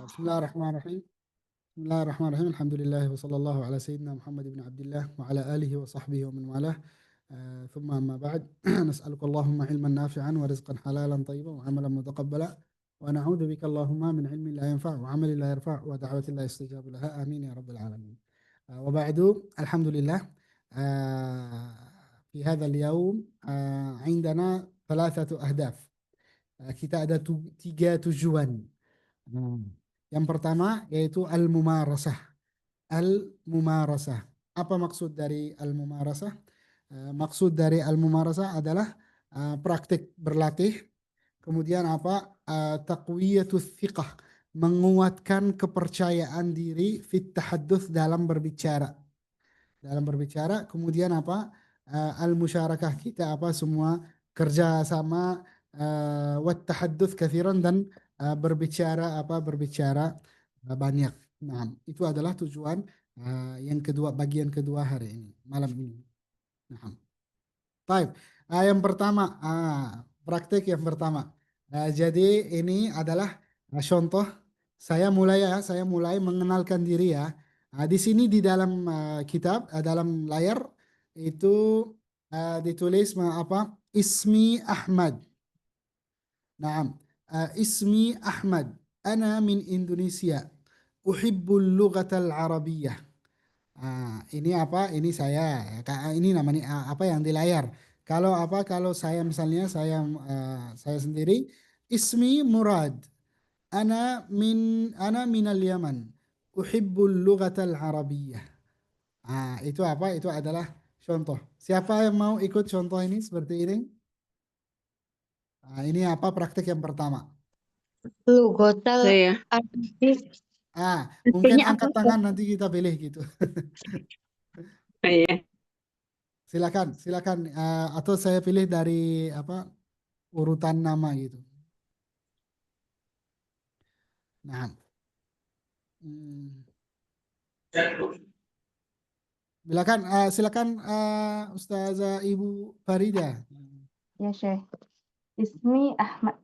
Bismillahirrahmanirrahim. Bismillahirrahmanirrahim. Alhamdulillah wa sallallahu ala sayyidina Muhammad ibn Abdullah wa ala alihi wa sahbihi wa man walah. Thumma amma ba'd. Nas'aluka Allahumma ilman nafi'an wa rizqan halalan tayyiban wa amalan mutaqabbala wa na'udzu bika Allahumma min ilmin la yanfa' wa amalin la yarfa' wa da'watin la yustajabu laha. Amin ya rabbal alamin. Wa ba'du. Alhamdulillah. في هذا اليوم عندنا ثلاثة أهداف. Kita ada tiga tujuan. Yang pertama yaitu al-mumarasah. Al-mumarasah. Apa maksud dari al-mumarasah? Maksud dari al-mumarasah adalah praktik berlatih. Kemudian apa? Taqwiyatus thiqah. Menguatkan kepercayaan diri fit tahadduts dalam berbicara. Kemudian apa? Al-musyarakah kita apa semua kerja sama wat tahadduts katsiran dan berbicara banyak. Nah, itu adalah tujuan yang kedua, bagian kedua hari ini, malam ini. Nah, baik. Yang pertama, praktik yang pertama. Jadi ini adalah contoh saya mulai mengenalkan diri ya. Di sini di dalam kitab, dalam layar itu ditulis apa? Ismi Ahmad. Naam. Ismi Ahmad. Ana min Indonesia. Uhibbul lughatal arabiyyah. Ini apa? Ini saya. Ini namanya apa yang di layar. Kalau saya misalnya saya sendiri, ismi Murad. Ana minal Yaman. Uhibbul lughatal arabiyyah. Itu apa? Itu adalah contoh. Siapa yang mau ikut contoh ini seperti ini? Ini apa praktik yang pertama? Lugotal Saya. Arabik. Mungkin Artinya angkat apa? tangan nanti kita pilih gitu. Iya. Silakan. Atau saya pilih dari apa urutan nama gitu. Nah, silakan Ustazah Ibu Farida. Ya, Syekh. Ismi Ahmad.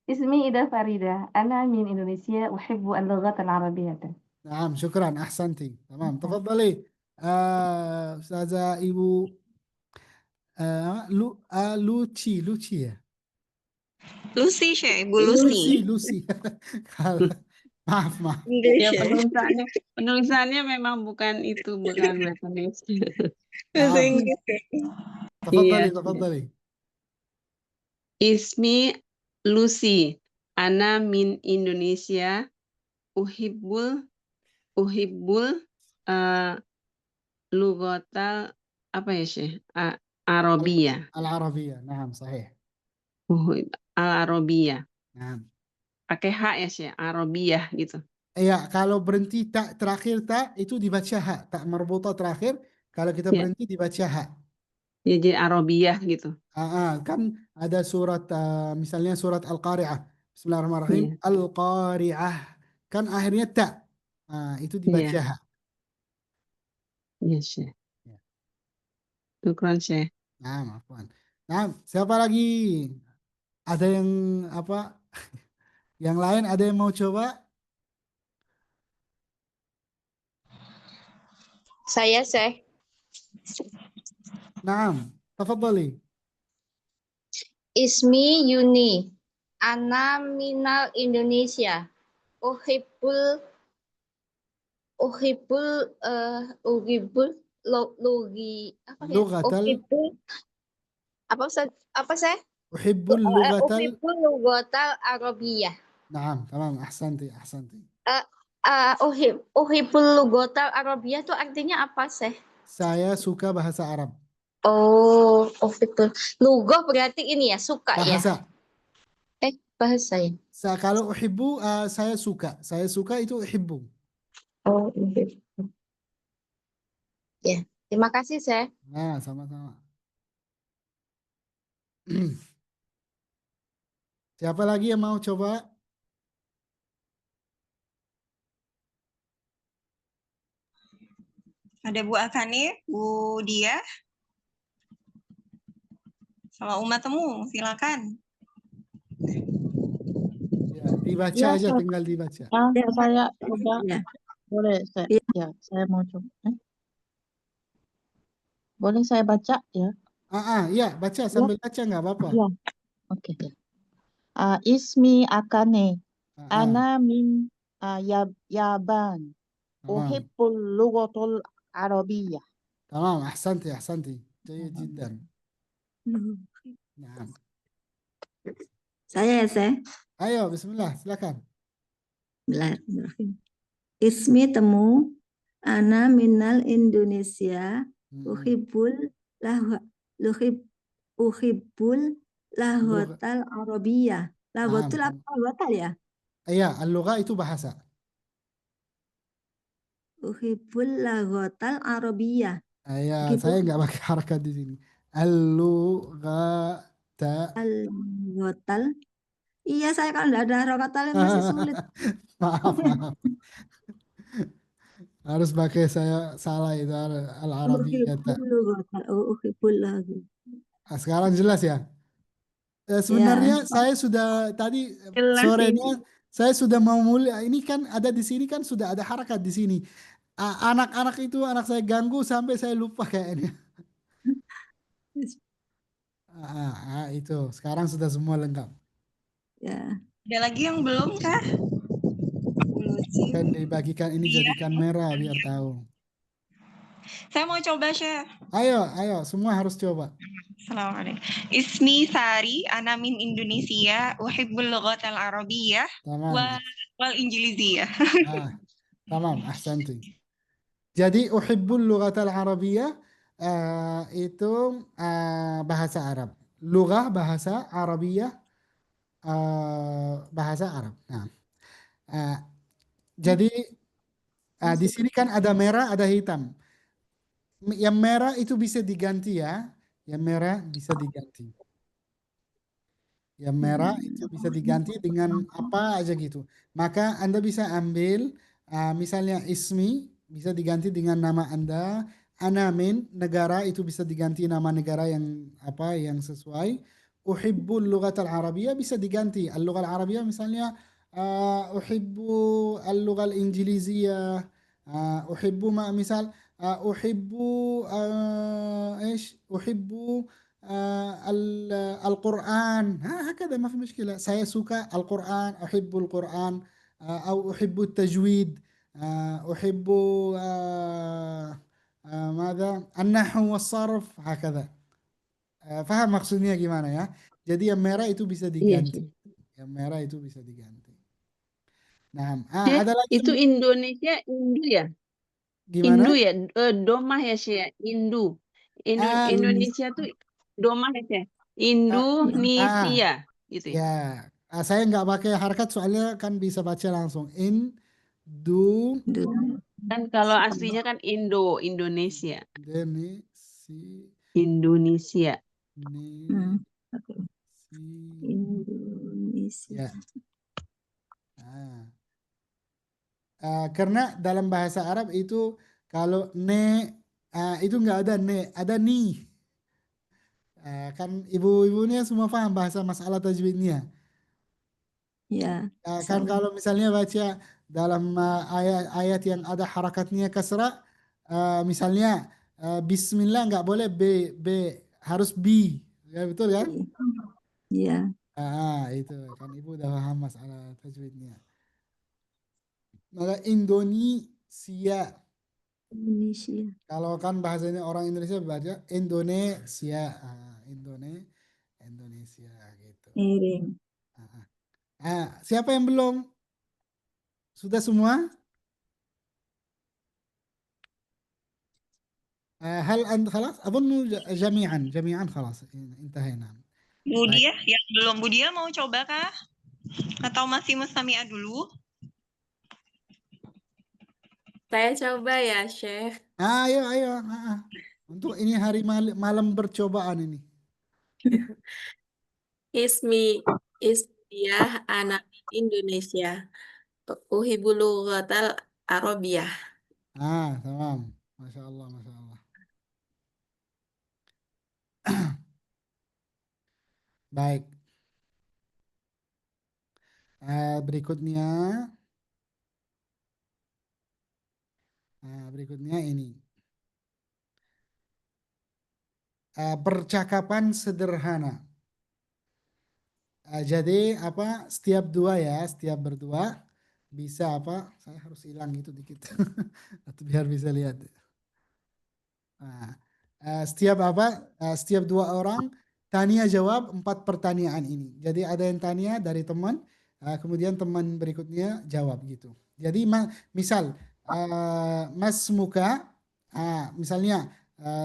Ismi Ida Farida. Ana min Indonesia. Uhibbu al-lughat al-arabiyyah. Nah, syukran, ahsanti. Tamam, tafadhali. Ustazah Ibu Lucy ya? Lucy, Syekh, Bu Lucy. Lucy. Maaf. Ya, penulisannya memang bukan itu, bukan bahasa Indonesia. Bahasa Nah, Inggris. tafadhali. Ismi Lucy. Ana min Indonesia. Uhibbul lughatal apa ya, Syekh? Arabiyah. Al-Arabiyah. Nah, sahih. Al-Arabiyah. Nah. Pakai H ya, Syekh, Arabiyah gitu. Ya, kalau berhenti tak terakhir tak itu dibaca ha, tak marbuta terakhir. Kalau kita Ya. berhenti dibaca ha. Ya, jadi Arabiyah gitu. Kan ada surat misalnya surat Al-Qari'ah. Bismillahirrahmanirrahim. Iya. Al-Qari'ah. Kan akhirnya tak. Itu dibaca ha. Iya, Syekh. Ya. Syukran, Syekh. Maafkan. Nah, siapa lagi? Ada yang apa? Yang lain ada yang mau coba? Saya, Syekh. Naam, tafadhali. Ismi Yuni. Ana minal Indonesia. Uhibbul logi apa ya? Lughatal Apa saya? Uhibbul lughatal. Uhibbul lughatal arabiyyah. Naam, tamam, ahsanti. Uhibbul lughatal arabiyyah itu artinya apa, Syekh? Saya suka bahasa Arab. Oh, uhibbul. Lugah berarti ini ya, suka Bahasa. ya. Bahasa ya. Kalau uhibbu saya suka. Saya suka itu uhibbu. Oh, uhibbu. Ya, terima kasih, Syekh. Nah, sama-sama. Siapa lagi yang mau coba? Ada Bu Akani, Bu Dia, sama Umat Temu, silakan. Ya, Dibaca Ya, aja, Kak. tinggal dibaca. Ya, Kak. Saya coba, Ya. boleh Ya. saya mau coba. Boleh saya baca ya? Ya, baca Ya, sambil baca nggak apa-apa. ya. Oke. Ya. Ismi Akane, Ah, ana min Yaban, tamam. uhibbul lughatul arabiyyah. Tamam, ahsanti, ahsanti. Jayid jiddan. Nah, Saya ya, Seh. ayo, bismillah, silakan. Bismillahirrahmanirrahim. Ismi temu ana minal Indonesia uhibbul lahwa uhibbul Lugha. lahwatal arabiyah. Naam, Lahwatul apa? Lahwatal ya? Iya, al-lugha itu bahasa. Uhibbul lahwatal arabiyah. Ya, Gitu. saya nggak pakai harakat di sini. Al-lugha ta. Al-lahwatal. Iya, saya kalau nggak ada harokatalnya masih sulit. Maaf, maaf. Harus pakai saya salah itu al-arabiyyah ta. Uhibbul lahwatal. Uhibbul lahwatal. Sekarang jelas ya. Ya. Sebenarnya saya sudah tadi Jelas sorenya ini. saya sudah mau mulai. Ini kan ada di sini kan sudah ada harakat di sini. Anak-anak itu anak saya ganggu sampai saya lupa kayaknya. Itu sekarang sudah semua lengkap. Ya. Ada lagi yang belum kah? Kan dibagikan ini Iya. jadikan merah biar tahu. Saya mau coba, Chef. Ayo, ayo, semua harus coba. Assalamualaikum. Ismi Sari, ana min Indonesia, uhibbul lughatal arabiyyah Tamam. wal injiliziyah. Tamam, ahsanti. Jadi uhibbul lughatal arabiyyah itu bahasa Arab. Lughah bahasa Arabiyyah bahasa Arab. Nah, jadi di sini kan ada merah, ada hitam. Yang merah itu bisa diganti ya. Yang merah bisa diganti. Yang merah itu bisa diganti dengan apa aja gitu. Maka Anda bisa ambil misalnya ismi bisa diganti dengan nama Anda. Anamin negara itu bisa diganti nama negara yang apa yang sesuai. Uhibbul lughat al-arabiyah bisa diganti. Al-lugha al-arabiyah misalnya uhibbu al-lugha al-injiliziyah. Uhibbu misal uhibbu ايش uhibbu القرآن هكذا ما في مشكلة saya suka القرآن أحب القرآن أو أحب التجويد أحب ماذا النحو والصرف هكذا paham maksudnya gimana ya jadi yang merah itu bisa Iya, diganti Syekh. yang merah itu bisa diganti nah Syekh, ada lagi itu Indonesia Indu ya? gimana Indu ya? Domah ya, Syekh? Indu. Ah, Indonesia tuh domah ya, Syekh? Indonesia gitu ya. ya saya nggak pakai harakat soalnya kan bisa baca langsung do Duh. Kan kalau aslinya kan Indonesia. Indonesia Indonesia. Hmm. Oke. Indonesia. Ya. Karena dalam bahasa Arab itu kalau itu nggak ada ada ni. Kan ibu-ibunya semua paham bahasa masalah tajwidnya. Ya, Kan salah. kalau misalnya baca dalam ayat-ayat yang ada harakatnya kasrah, misalnya Bismillah nggak boleh b harus b, ya betul kan? Iya, Itu kan ibu udah paham masalah tajwidnya. Maka Indonesia. Indonesia. Kalau kan bahasanya orang Indonesia baca Indonesia, Indonesia gitu. Miring. Siapa yang belum? Sudah semua? هل أنت خلاص؟ أظن جميعا خلاص انتهينا. Budia, yang belum Budia mau coba kah? Atau masih Mustamia dulu? Saya coba ya, Chef. Ayo. Untuk ini hari malam percobaan ini. Ismiyah anak Indonesia. Uhibul lughatal arabiyah. Tamam. Masya Allah, Masya Allah. Baik. Berikutnya, berikutnya ini. Percakapan sederhana. Jadi apa? Setiap dua ya, setiap berdua bisa apa? Saya harus hilang itu dikit, atau biar bisa lihat. Nah, setiap apa? Setiap dua orang tanya jawab 4 pertanyaan ini. Jadi ada yang tanya dari teman, kemudian teman berikutnya jawab gitu. Jadi misal Mas Muka, misalnya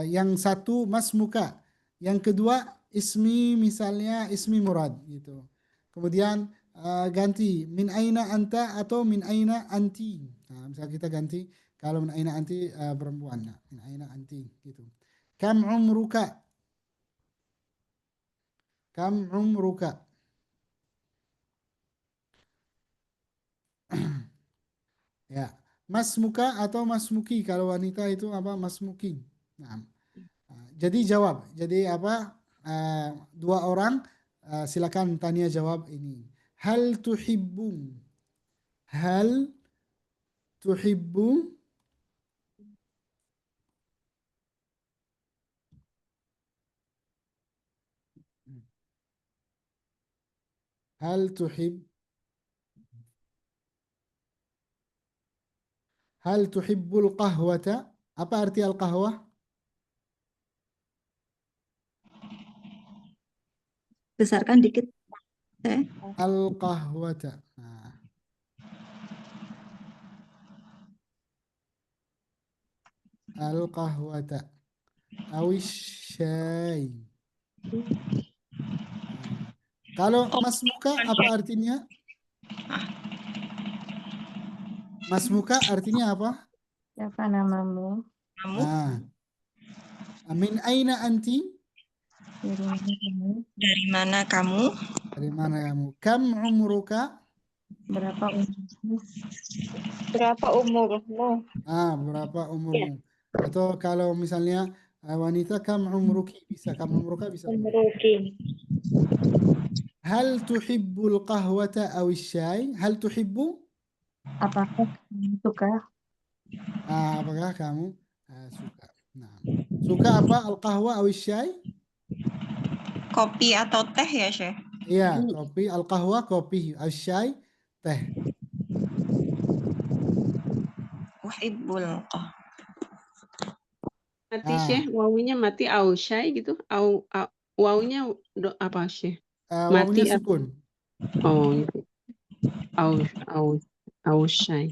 yang satu Mas Muka, yang kedua Ismi misalnya Ismi Murad gitu. Kemudian ganti min aina anta atau min aina anti. Nah, misal kita ganti kalau min aina anti perempuan, nah, min aina anti gitu. Kam umruka? Kam umruka? Ya, Mas Muka atau Mas Muki, kalau wanita itu apa? Mas Muki. Nah, jadi jawab. Jadi apa? Dua orang silakan tanya jawab ini. Hal tuhibbu? Hal tuhibbu? Hal tuhib? Hal tuhibbul qahwata? Apa arti al-qahwah? Besarkan dikit. Al-qahwata. Nah. Al-qahwata. Awish syai. Kalau Mas Muka apa artinya? Mas Muka artinya apa? Siapa namamu? Nah. Min aina anti? Dari mana kamu? Dari mana kamu? Kam umruka? Berapa umurmu? Berapa umurmu? Berapa umurmu? Atau kalau misalnya wanita kam umruki bisa, kam umruka bisa. Umruki. Hal tuhibbul qahwata awish syai? Hal tuhibbu? Apakah kamu suka? Apakah kamu suka? Nah. Suka apa? Al-qahwa awish syai? Kopi atau teh ya, Syekh? Iya, kopi. Al-qahwa kopi, asyai teh. Uhibbul qahwa. Mati Syekh, wawunya mati au syai gitu. Wawunya apa Syekh? Wawunya Mati sukun. Oh gitu. Au syai.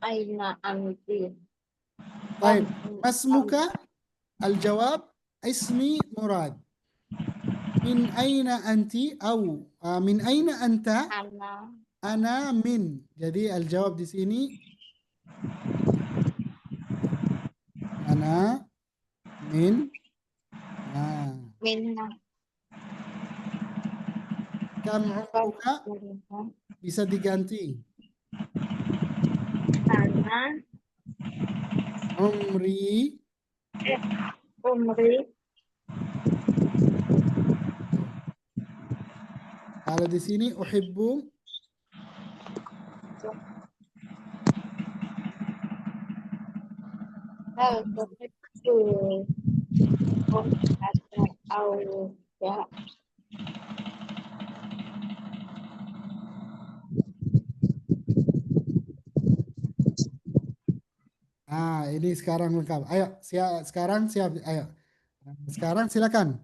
Aina anti. Baik, Mas Muka, al-jawab ismi Murad. Min aina anti au min aina anta? Ana min. Jadi al-jawab di sini ana min. Minna. Kam umruka bisa diganti. Ana. Umri. Umri. Kalau di sini uhibbu. Hal tuhibbu. Au ya. Ini sekarang lengkap. Ayo, sekarang siap. Ayo. Sekarang silakan.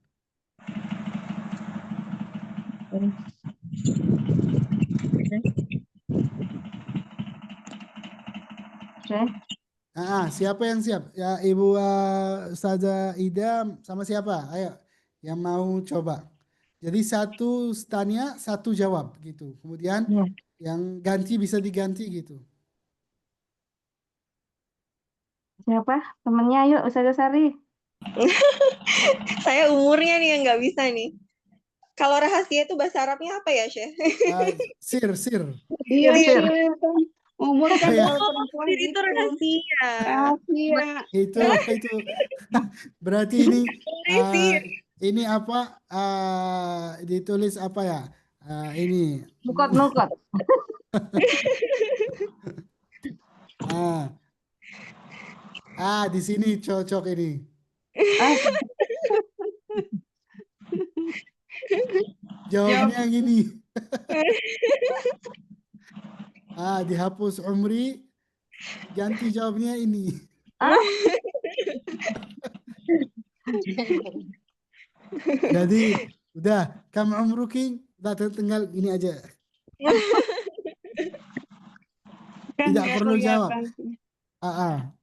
Siapa yang siap? Ya, Ibu Ustazah Ida sama siapa? Ayo, yang mau coba. Jadi satu tanya, satu jawab gitu. Kemudian yang ganti bisa diganti gitu. Siapa? Temennya yuk, Ustazah Sari. Saya umurnya nih yang nggak bisa nih. Kalau rahasia itu bahasa Arabnya apa ya, Syekh? Sir. Iya, sir. Umur kan Ya. kalau perempuan Itu gitu. rahasia. Rahasia. Itu berarti ini apa ditulis apa ya? Ini Nukot-nukot. di sini cocok ini. Ah, Jawabnya yang ini. Dihapus umri, ganti jawabnya ini. Jadi udah, kam umruki, udah tinggal ini aja. Kan Tidak nggak perlu jawab. kelihatan.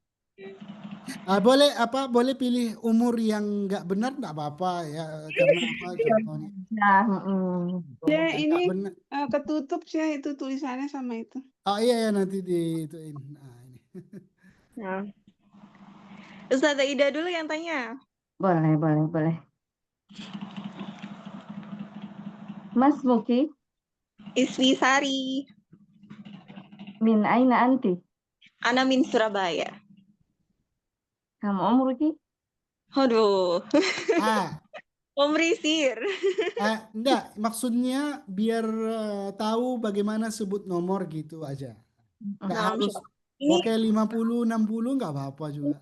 Boleh pilih umur yang nggak benar, nggak apa-apa ya, karena apa contohnya. nah, Ya Nggak ini benar. ketutup sih itu tulisannya sama itu. Oh iya ya, nanti diituin. Ini. Nah. Ustazah Ida dulu yang tanya. boleh. Mas Muki, Ismi Sari. min aina anti? Ana min Surabaya. Kamu umruki? Aduh. Umri Sir. Enggak, maksudnya biar tahu bagaimana sebut nomor gitu aja. Nggak Nah, harus ini oke 50, 60 nggak apa-apa juga.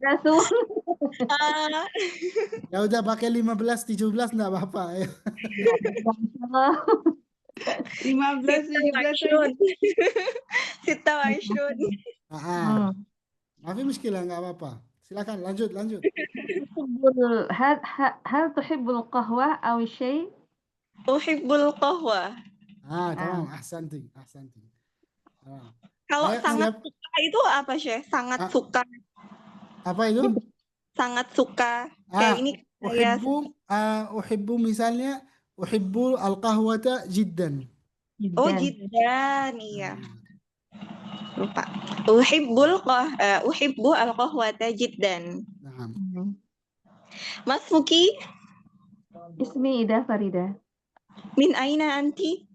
Rasul. Ya udah pakai 15, 17 nggak apa-apa. Ya. 15, 17 Sita wa Ishrun. Mafi muskilah, nggak apa-apa. Silakan lanjut. هل تحب القهوة أو الشاي؟ Uhibbul qahwa. Tamam, ahsanti. Kalau Baik, sangat siap. suka itu apa, Syekh? Sangat suka. Apa itu? Sangat suka. Kayak ini kayak uhibbu misalnya uhibbu al-qahwata jiddan. jiddan, iya. Lupa. Uhibbu al-qahwata jiddan. Nah. Mas Muki, Ismi Ida Farida. min aina anti?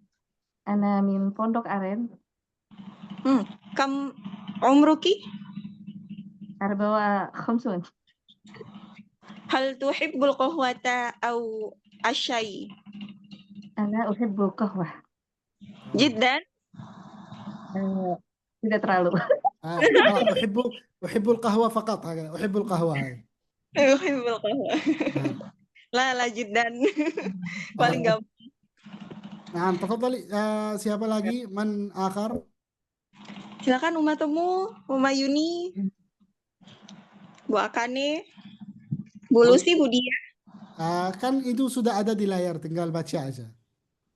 Ana min Pondok Aren. Kam umruki? 54. Hal tuhibbul qahwata au asyai? Ana uhibbul qahwah. Jiddan? Tidak terlalu. Uhibbul qahwa faqat. Uhibbul qahwa. Uhibbul qahwa. La jiddan. Paling gampang. Nah, tafadhali, siapa lagi? Man akhar? Silakan Uma Temu, Uma Yuni, Bu Akane, Bu Lucy, Bu Dia. Kan itu sudah ada di layar, tinggal baca aja.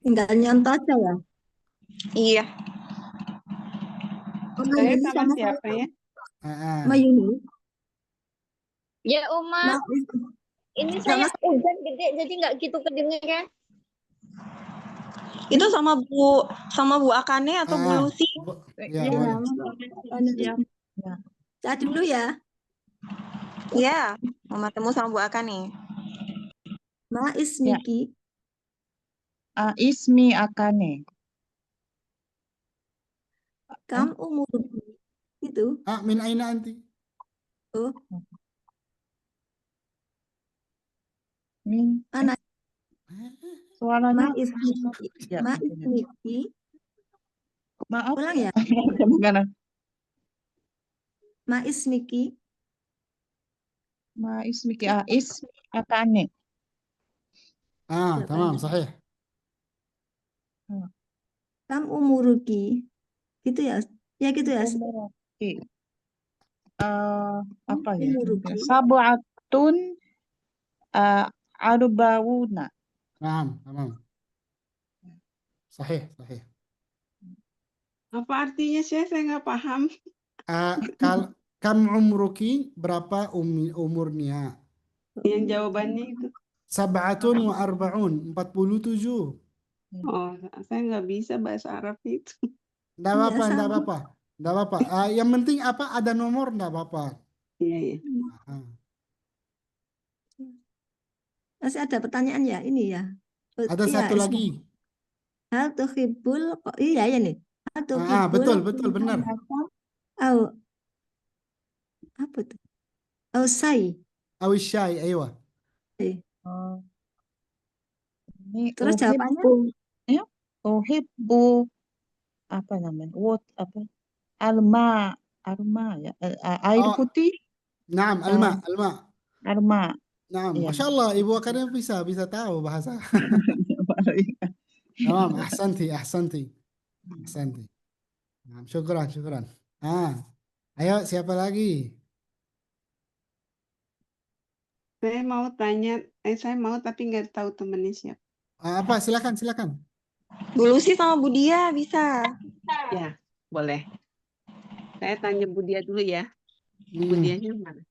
Tinggal nyontoh aja ya. Iya. Saya sama siapa ya? Mayuni. Ya Uma, ini saya hujan gede jadi nggak gitu kedengeran. Itu sama Bu Akane atau Bu Lucy? Ya, boleh. Saya dulu ya. Iya, Uma Temu sama Bu Akane. Ma ismiki. Ismi Akane. Kam umurki. Itu. Min aina anti? Oh. Min Anak. suaranya Ma ismiki. maaf. Ulang ya. Gimana? Ma ismiki. Ma ismiki ismi Akane. Tamam, sahih. Kam umuruki. Gitu ya. Ya gitu ya. Umuruki. Apa ya? Umuruki. Sab'atun arba'una. Tamam. Sahih. Apa artinya saya nggak paham. Kam umruki, berapa umurnya? Yang jawabannya itu. Sab'atun wa arba'un, 47. Oh, saya nggak bisa bahasa Arab itu. Nggak apa-apa. Yang penting apa, ada nomor, nggak apa-apa. Iya. Masih ada pertanyaan ya? Ini ya. Ada satu lagi. Hal tuhibbul. Iya ya nih. Betul, tuhibbul betul, benar. au apa tuh? Ausai. Awis syai, aywa. Oh, ini Terus jawabannya? ya, uhibbu apa namanya? Apa? Arma ya. Air Oh, putih, naam, alma, alma. arma. Naam, Ya. Masya Allah, Ibu akademik bisa tahu bahasa. Tamam, ahsanti, ahsanti. Ahsanti. Naam, syukran, syukran. Ayo, siapa lagi? Saya mau tanya, saya mau tapi nggak tahu temennya siapa. Apa? Silakan, silakan. Bu Lucy sama Bu Dia bisa. Ya, boleh. Saya tanya Bu Dia dulu ya. Bu Dianya mana?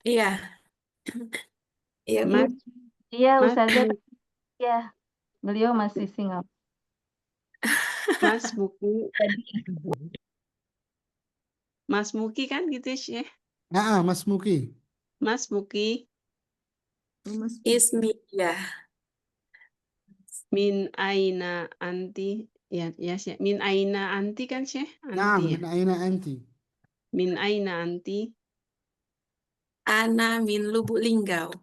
Iya. Iya, Bu. Mas, Iya, Mas, Ustazah. Ya, beliau masih single. Mas Muki. Mas Muki kan gitu ya, Syekh? Mas Muki. Mas Muki, Ismi, ya. min aina anti. Ya, ya, Syekh. Min aina anti kan, Syekh? Naam, Anti ya. min aina anti. Min aina anti. Ana min Lubuk Linggau.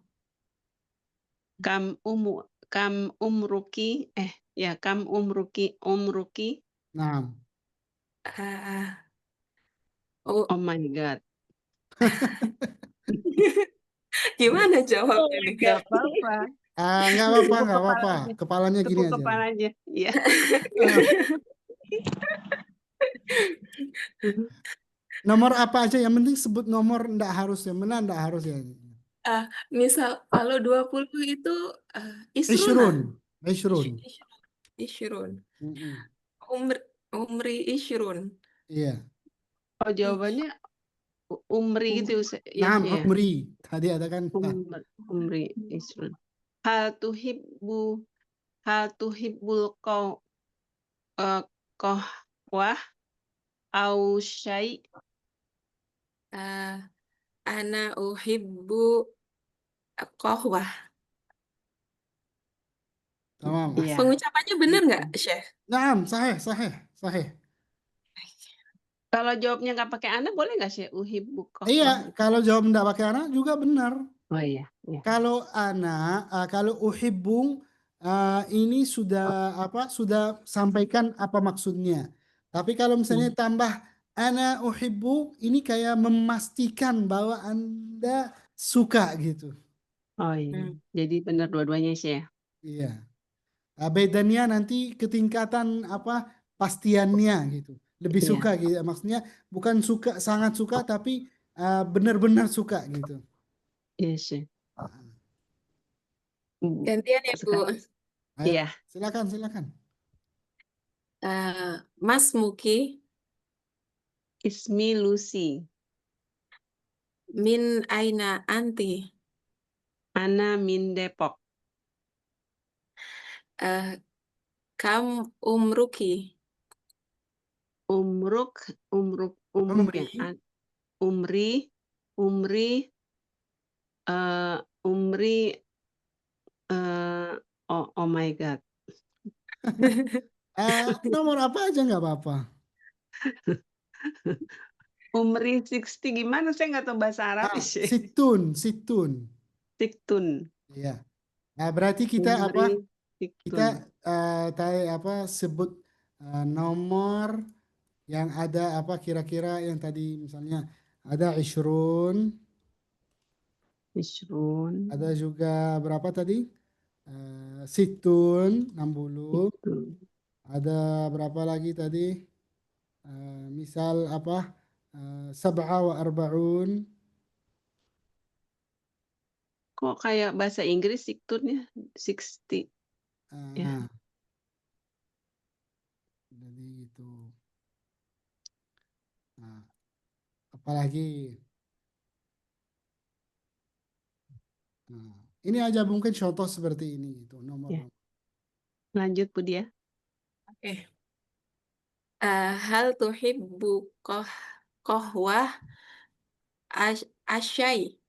Kam umruki. Kam umruki. Naam. Oh my God. Gimana jawabnya nih? Gak apa-apa. Nggak apa-apa, nggak apa-apa. Kepalanya gini Tepuk aja. kepala aja. Iya. Nomor apa aja, yang penting sebut nomor, nggak harus yang mana, nggak harus ya. Misal kalau 20 itu Ishrun. Isruna. Ishrun. Ishrun. Mm-mm. Umri Ishrun. Iya. Oh, jawabannya umri gitu ya. Naam, Ya. umri. Tadi ada kan. Umri Isrun. Hal tuhibbul qahwah au syai. Ana uhibbu qahwah. Tamam. Iya. Pengucapannya benar nggak, Syekh? Naam, sahih, sahih, sahih. Kalau jawabnya nggak pakai ana boleh nggak sih? Uhibbu qahwah. Iya, kalau jawab nggak pakai anak juga benar. Oh iya. Iya. Kalau anak, kalau uhibbung ini sudah sampaikan apa maksudnya. Tapi kalau misalnya tambah ana uhibbu, ini kayak memastikan bahwa Anda suka gitu. Oh iya. Jadi benar dua-duanya sih ya. Iya. Bedanya nanti ketingkatan pastiannya gitu. Lebih Iya. suka gitu. Maksudnya bukan suka, sangat suka, tapi benar-benar suka gitu. Iya sih. Gantian ya, Bu. Ayo, Iya. silakan. Mas Muki, Ismi Lucy. min aina anti? Ana min Depok. Kam umruki? Umruk ya. Umri oh my God. Nomor apa aja nggak apa-apa. Umri 60 gimana? Saya nggak tahu bahasa Arab sih. Situn. Siktun. Iya. Nah, berarti kita Umri kita siktun. sebut nomor yang ada kira-kira yang tadi misalnya ada Ishrun. Ada juga berapa tadi? Situn 60. Ada berapa lagi tadi? Misal Sab'a wa arba'un. Kok kayak bahasa Inggris siktunnya 60. Ya. Jadi gitu. Nah, apalagi? Nah, ini aja mungkin contoh seperti ini gitu nomor. Ya. Lanjut Bu Dia. Oke. Hal tuhibbu qahwah asyai?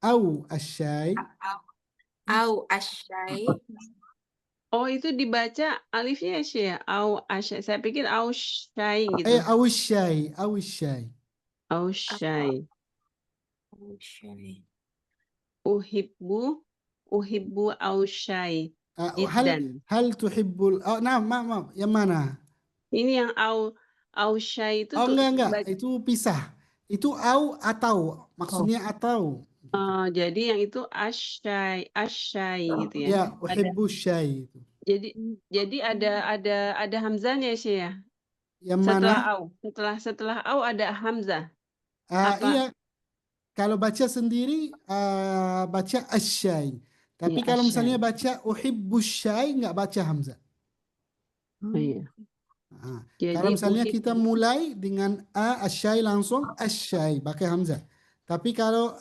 Au asyai. Au asyai? Oh, itu dibaca alifnya ya? Au asyai. Saya pikir au syai gitu. Awisyai, awisyai. Au syai. Syai. Uhibbu au syai. هل Jiddan. تحب نعم maaf yang mana? Ini yang au syai itu tuh Enggak, itu pisah. Itu atau, maksudnya atau. jadi yang itu asyai gitu ya. Ya, uhibbu syai itu. Jadi ada hamzahnya sih ya. Yang Setelah mana? au, setelah au ada hamzah. Iya, kalau baca sendiri baca asyai. Tapi Iya, kalau misalnya asyai. baca uhibbu syai nggak baca hamzah. Iya. Kalau Jadi misalnya kita mulai dengan asyai langsung asyai pakai hamzah. Tapi kalau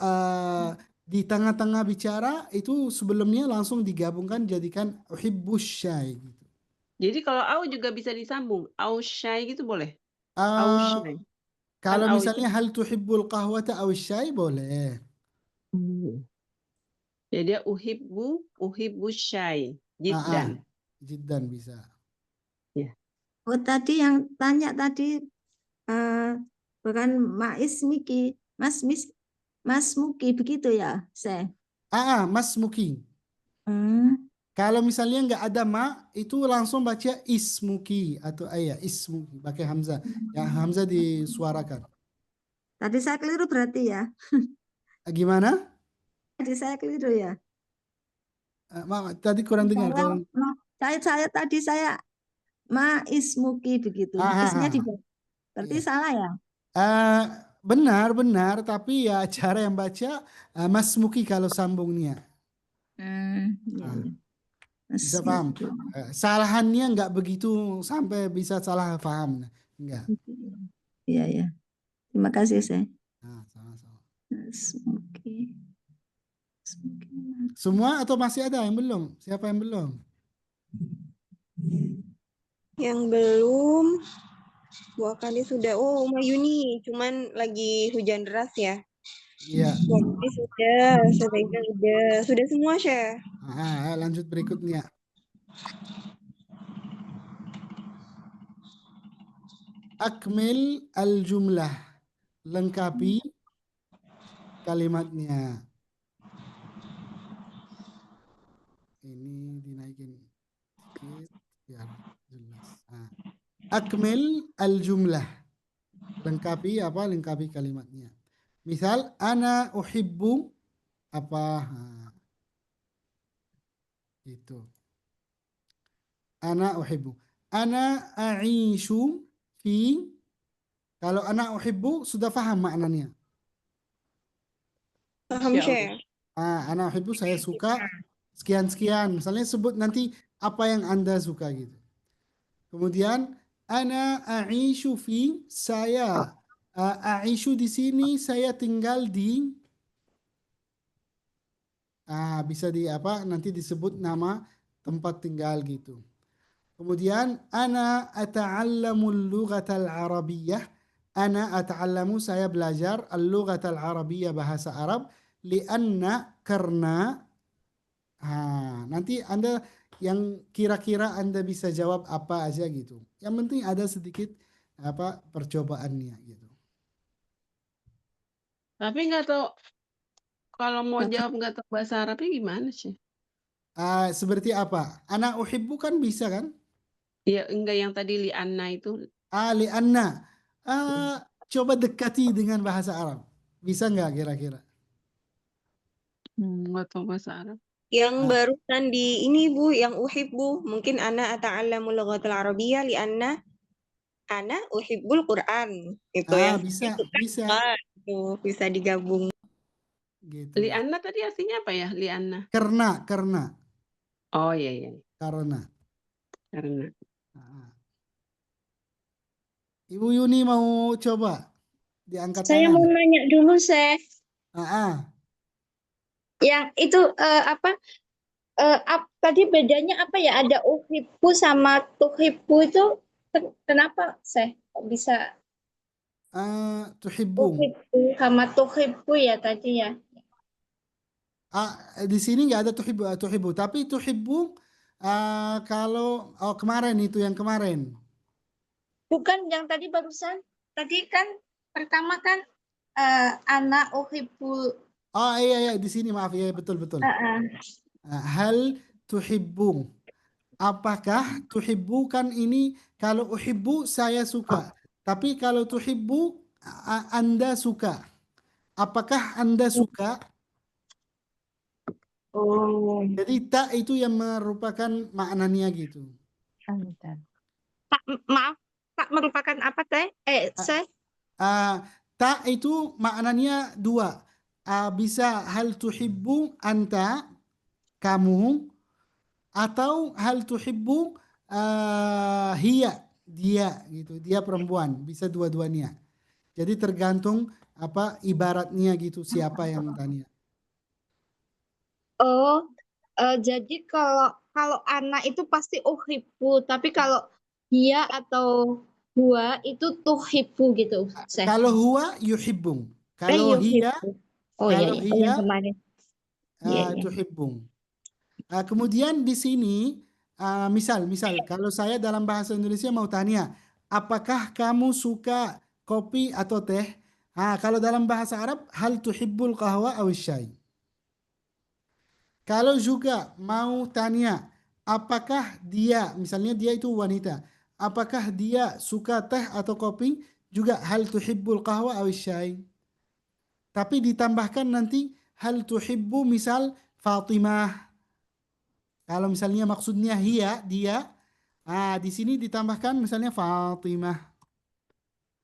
di tengah-tengah bicara itu sebelumnya langsung digabungkan jadikan uhibbu syai gitu. Jadi kalau au juga bisa disambung. Au syai gitu boleh? Ah, Au syai. Kalau au misalnya hal tuhibbul qahwata aw syai boleh. Jadi uhibbu syai. Jiddan. Jiddan bisa. Oh, tadi yang tanya tadi bukan Miki, Mas Muki begitu ya, saya. Mas Muki. Hmm. Kalau misalnya nggak ada itu langsung baca ismuki atau ismuki pakai hamzah. Yang hamzah disuarakan. Tadi saya keliru berarti ya. Gimana? Tadi saya keliru ya. Tadi kurang dengar. Tadi saya ismuki begitu. Isnya di berarti salah ya. Benar, tapi ya cara yang baca Mas Muki kalau sambungnya. Bisa paham. Salahannya nggak begitu sampai bisa salah paham. Enggak. Iya. Terima kasih, saya. Sama-sama. Semua atau masih ada yang belum? Siapa yang belum? Yang belum. 2 kali sudah. Oh, Mayuni, cuman lagi hujan deras ya. Iya. Sudah semua, Syekh. Lanjut berikutnya. Akmil al-jumlah. Lengkapi kalimatnya. Ini dinaikin sedikit biar jelas. Akmil al-jumlah. Lengkapi apa? Lengkapi kalimatnya. Misal, ana uhibbu apa? Itu. Ana uhibbu. Ana a'ishu fi. Kalau ana uhibbu sudah paham maknanya. Paham, Syekh. Ana uhibbu saya suka sekian-sekian. Misalnya sebut nanti apa yang Anda suka gitu. Kemudian ana a'ishu fi, saya a'ishu di sini saya tinggal di bisa di nanti disebut nama tempat tinggal gitu. Kemudian ana ata'allamul lughatal arabiyyah. Ana ata'allamu saya belajar al-lughatal arabiyyah bahasa Arab karena nanti Anda yang kira-kira Anda bisa jawab apa aja gitu. Yang penting ada sedikit percobaannya gitu. Tapi nggak tahu kalau mau jawab nggak tahu bahasa Arabnya gimana sih? Seperti apa? Ana uhibbu kan bisa kan? Ya enggak yang tadi li'anna itu. Li'anna. Coba dekati dengan bahasa Arab. Bisa nggak kira-kira? Nggak tahu bahasa Arab. Yang barusan di ini Bu, yang uhibbu, mungkin ana ata'allamul lughatal arabiyyah li'anna ana uhibbul Quran. Itu yang bisa. Itu bisa digabung. Gitu. Li'anna tadi artinya apa ya? Li'anna. Karena. Oh iya. Karena. Ibu Yuni mau coba diangkat Saya tangan. mau nanya dulu, Syekh. Yang itu tadi bedanya apa ya? Ada uhibbu sama tuhibbu itu kenapa, Syekh? Kok bisa tuhibbu sama tuhibbu ya tadi ya? Di sini nggak ada tuhibbu, tapi tuhibbu Kalau kemarin itu yang kemarin. Bukan yang tadi barusan. Tadi kan pertama kan anak uhibbul. Oh iya di sini maaf ya betul. Hal tuhibbu. Apakah tuhibbu kan ini kalau uhibbu saya suka. Tapi kalau tuhibbu Anda suka. Apakah Anda suka? Oh, Jadi tak itu yang merupakan maknanya gitu. bentar. Maaf, Pak merupakan apa teh? Saya Tak itu maknanya dua. Bisa hal tuhibbu anta kamu atau hal tuhibbu hiya dia gitu. Dia perempuan, bisa dua-duanya. Jadi tergantung apa ibaratnya gitu siapa yang tanya. Oh, jadi kalau anak itu pasti uhibbu, tapi kalau dia atau gua itu tuhibbu gitu, Seh. Kalau huwa yuhibbung. Kalau hiya Yuhibbu. Oh iya, kalau iya. Oh, yang hiya kemarin. Iya, iya. tuhibbung. Kemudian di sini misal kalau saya dalam bahasa Indonesia mau tanya, apakah kamu suka kopi atau teh? Kalau dalam bahasa Arab, hal tuhibbul qahwa aw syai. Kalau juga mau tanya, apakah dia, misalnya dia itu wanita, apakah dia suka teh atau kopi? Juga hal tuhibbul qahwa aw syai. Tapi ditambahkan nanti hal tuhibbu misal Fatimah. Kalau misalnya maksudnya hiya dia, di sini ditambahkan misalnya Fatimah.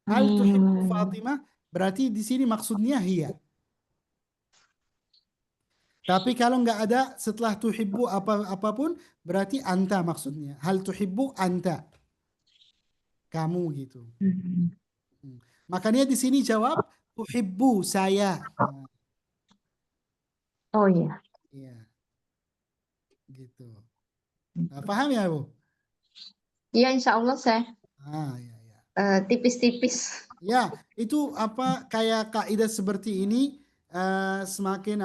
Hal tuhibbu Fatimah berarti di sini maksudnya hiya. Tapi kalau nggak ada setelah tuhibbu apapun berarti anta maksudnya. Hal tuhibbu anta. Kamu gitu. Makanya di sini jawab tuhibbu saya. Oh iya. Iya. Gitu. Paham ya, Bu? Iya, insya Allah, Seh. Iya. Tipis-tipis. Ya, itu apa kayak kaidah seperti ini semakin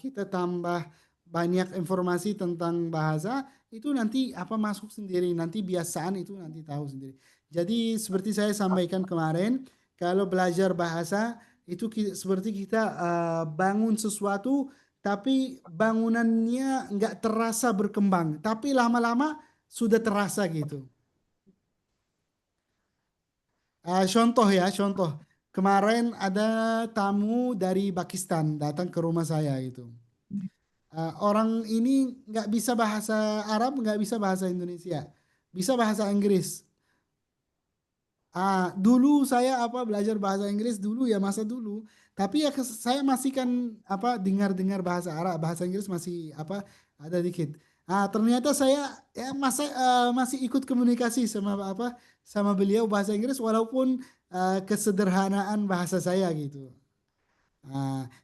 kita tambah banyak informasi tentang bahasa itu nanti apa masuk sendiri, nanti biasaan itu nanti tahu sendiri. Jadi seperti saya sampaikan kemarin, kalau belajar bahasa itu seperti kita bangun sesuatu tapi bangunannya nggak terasa berkembang, tapi lama-lama sudah terasa gitu. Contoh. Kemarin ada tamu dari Pakistan datang ke rumah saya itu. Orang ini nggak bisa bahasa Arab, nggak bisa bahasa Indonesia, bisa bahasa Inggris. Dulu saya belajar bahasa Inggris dulu ya masa dulu. Tapi ya saya masih kan dengar-dengar bahasa Arab, bahasa Inggris masih ada dikit. Ternyata saya ya masih ikut komunikasi sama beliau bahasa Inggris walaupun kesederhanaan bahasa saya gitu.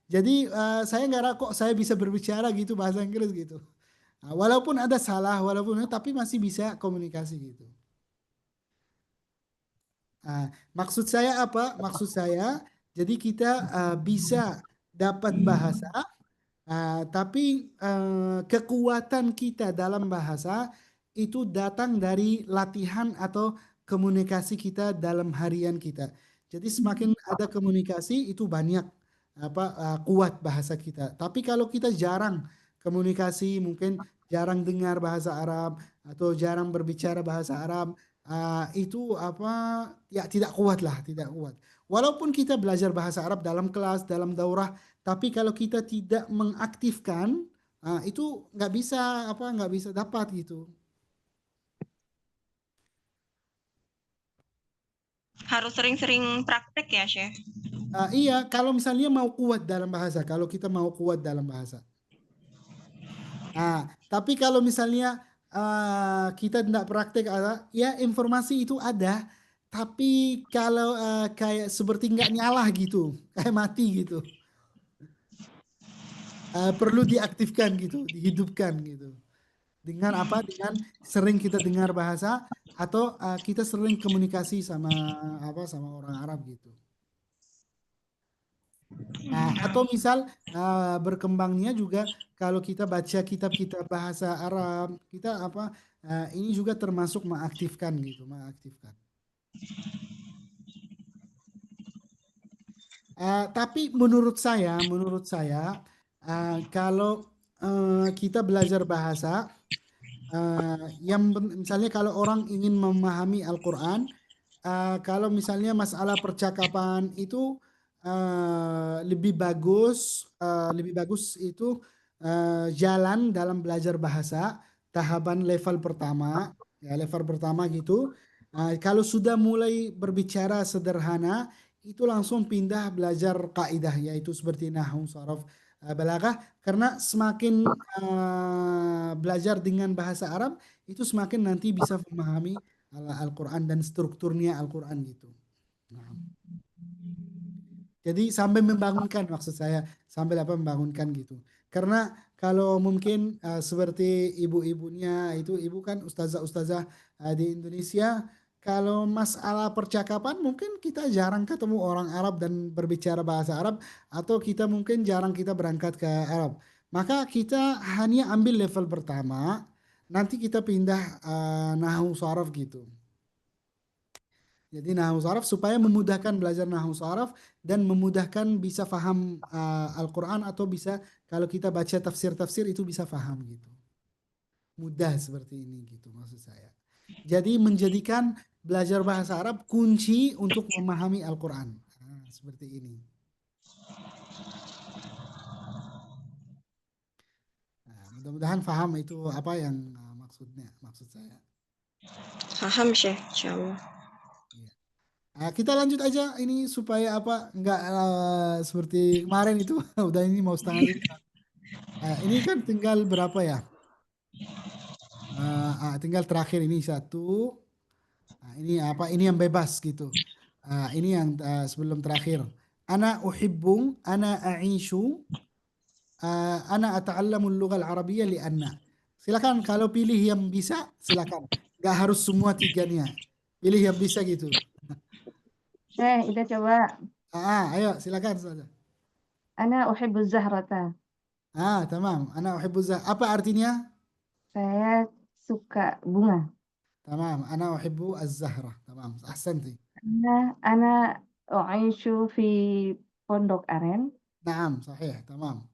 Jadi saya nggak kok saya bisa berbicara gitu bahasa Inggris gitu. Walaupun ada salah, tapi masih bisa komunikasi gitu. Maksud saya apa? Maksud saya, jadi kita bisa dapat bahasa, tapi kekuatan kita dalam bahasa itu datang dari latihan atau komunikasi kita dalam harian kita. Jadi semakin ada komunikasi itu banyak kuat bahasa kita. Tapi kalau kita jarang komunikasi, mungkin jarang dengar bahasa Arab atau jarang berbicara bahasa Arab, itu ya tidak kuat lah, tidak kuat. Walaupun kita belajar bahasa Arab dalam kelas, dalam daurah, tapi kalau kita tidak mengaktifkan, itu nggak bisa dapat gitu. harus sering-sering praktek ya, Chef. Iya, kalau misalnya mau kuat dalam bahasa, kalau kita mau kuat dalam bahasa. Tapi kalau misalnya kita tidak praktek, ya informasi itu ada, tapi kalau kayak seperti nggak nyala gitu, kayak mati gitu. Perlu diaktifkan gitu, dihidupkan gitu. Dengan Dengan sering kita dengar bahasa atau kita sering komunikasi sama orang Arab gitu. Atau misal berkembangnya juga kalau kita baca kitab-kitab bahasa Arab, kita ini juga termasuk mengaktifkan gitu, mengaktifkan. Tapi menurut saya kalau kita belajar bahasa, misalnya kalau orang ingin memahami Al-Quran, kalau misalnya masalah percakapan itu lebih bagus itu jalan dalam belajar bahasa tahapan level pertama, ya level pertama gitu. Kalau sudah mulai berbicara sederhana, itu langsung pindah belajar kaidah, yaitu seperti nahwu, sharaf, balaghah. Karena semakin belajar dengan bahasa Arab, itu semakin nanti bisa memahami Al-Quran dan strukturnya Al-Quran gitu. Nah, jadi sampai membangunkan, maksud saya sambil membangunkan gitu. Karena kalau mungkin seperti ibu-ibunya itu, ibu kan ustazah-ustazah di Indonesia, kalau masalah percakapan mungkin kita jarang ketemu orang Arab dan berbicara bahasa Arab, atau kita mungkin jarang kita berangkat ke Arab. Maka kita hanya ambil level pertama, nanti kita pindah nahwu sharaf gitu. Jadi nahwu sharaf supaya memudahkan belajar nahwu sharaf dan memudahkan bisa faham Al-Quran, atau bisa kalau kita baca tafsir-tafsir itu bisa faham gitu. Mudah seperti ini gitu maksud saya. Jadi menjadikan belajar bahasa Arab kunci untuk memahami Al-Quran. Seperti ini. Mudah-mudahan faham itu apa yang maksud saya. Paham, Syekh, insyaallah. Kita lanjut aja ini supaya nggak seperti kemarin itu udah ini mau setengah 5. Ini kan tinggal berapa ya? Tinggal terakhir ini satu. Ini ini yang bebas gitu. Ini yang sebelum terakhir. Ana uhibbung, ana a'ishu, ana ata'allamul lughal arabiyyah li'anna. Silakan kalau pilih yang bisa, silakan. Nggak harus semua tiganya. Pilih yang bisa gitu. Ida coba. Ayo silakan saja. Ana uhibbu zahrata. Tamam. Ana uhibbu zahrata. Apa artinya? Saya suka bunga. Tamam. Ana uhibbu az-zahra. Tamam. Ahsanti. Ana u'ishu fi Pondok Aren. Naam, sahih. Tamam.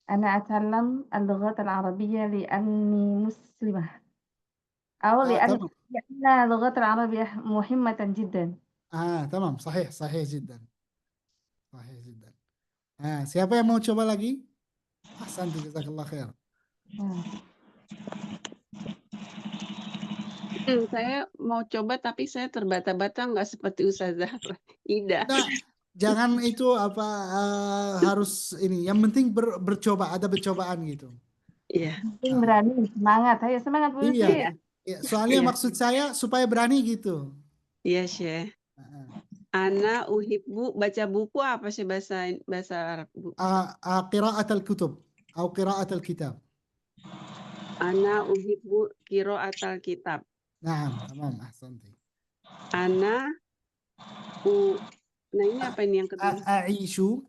Ana ata'allam al-lughat al-arabiyyah li'anni muslimah. أو لأن اللغة العربية مهمة جدا. تمام صحيح جدا. صحيح جدا. siapa yang mau coba lagi? Ahsanti, jazakallah khair. Saya mau coba tapi saya terbata-bata nggak seperti Ustazah Ida. Nah, jangan itu harus ini. Yang penting bercoba, ada percobaan gitu. Iya. Berani, semangat. Ayo semangat Bu. Iya. Soalnya maksud saya supaya berani gitu. Iya, Syekh. Ana uhibbu, baca buku apa sih bahasa Arab, Bu? Qira'at al-kutub atau qira'at al-kitab. Ana uhibbu qira'at al-kitab. Naam, tamam, ahsanti. Nah ini apa ini yang kedua? A'ishu.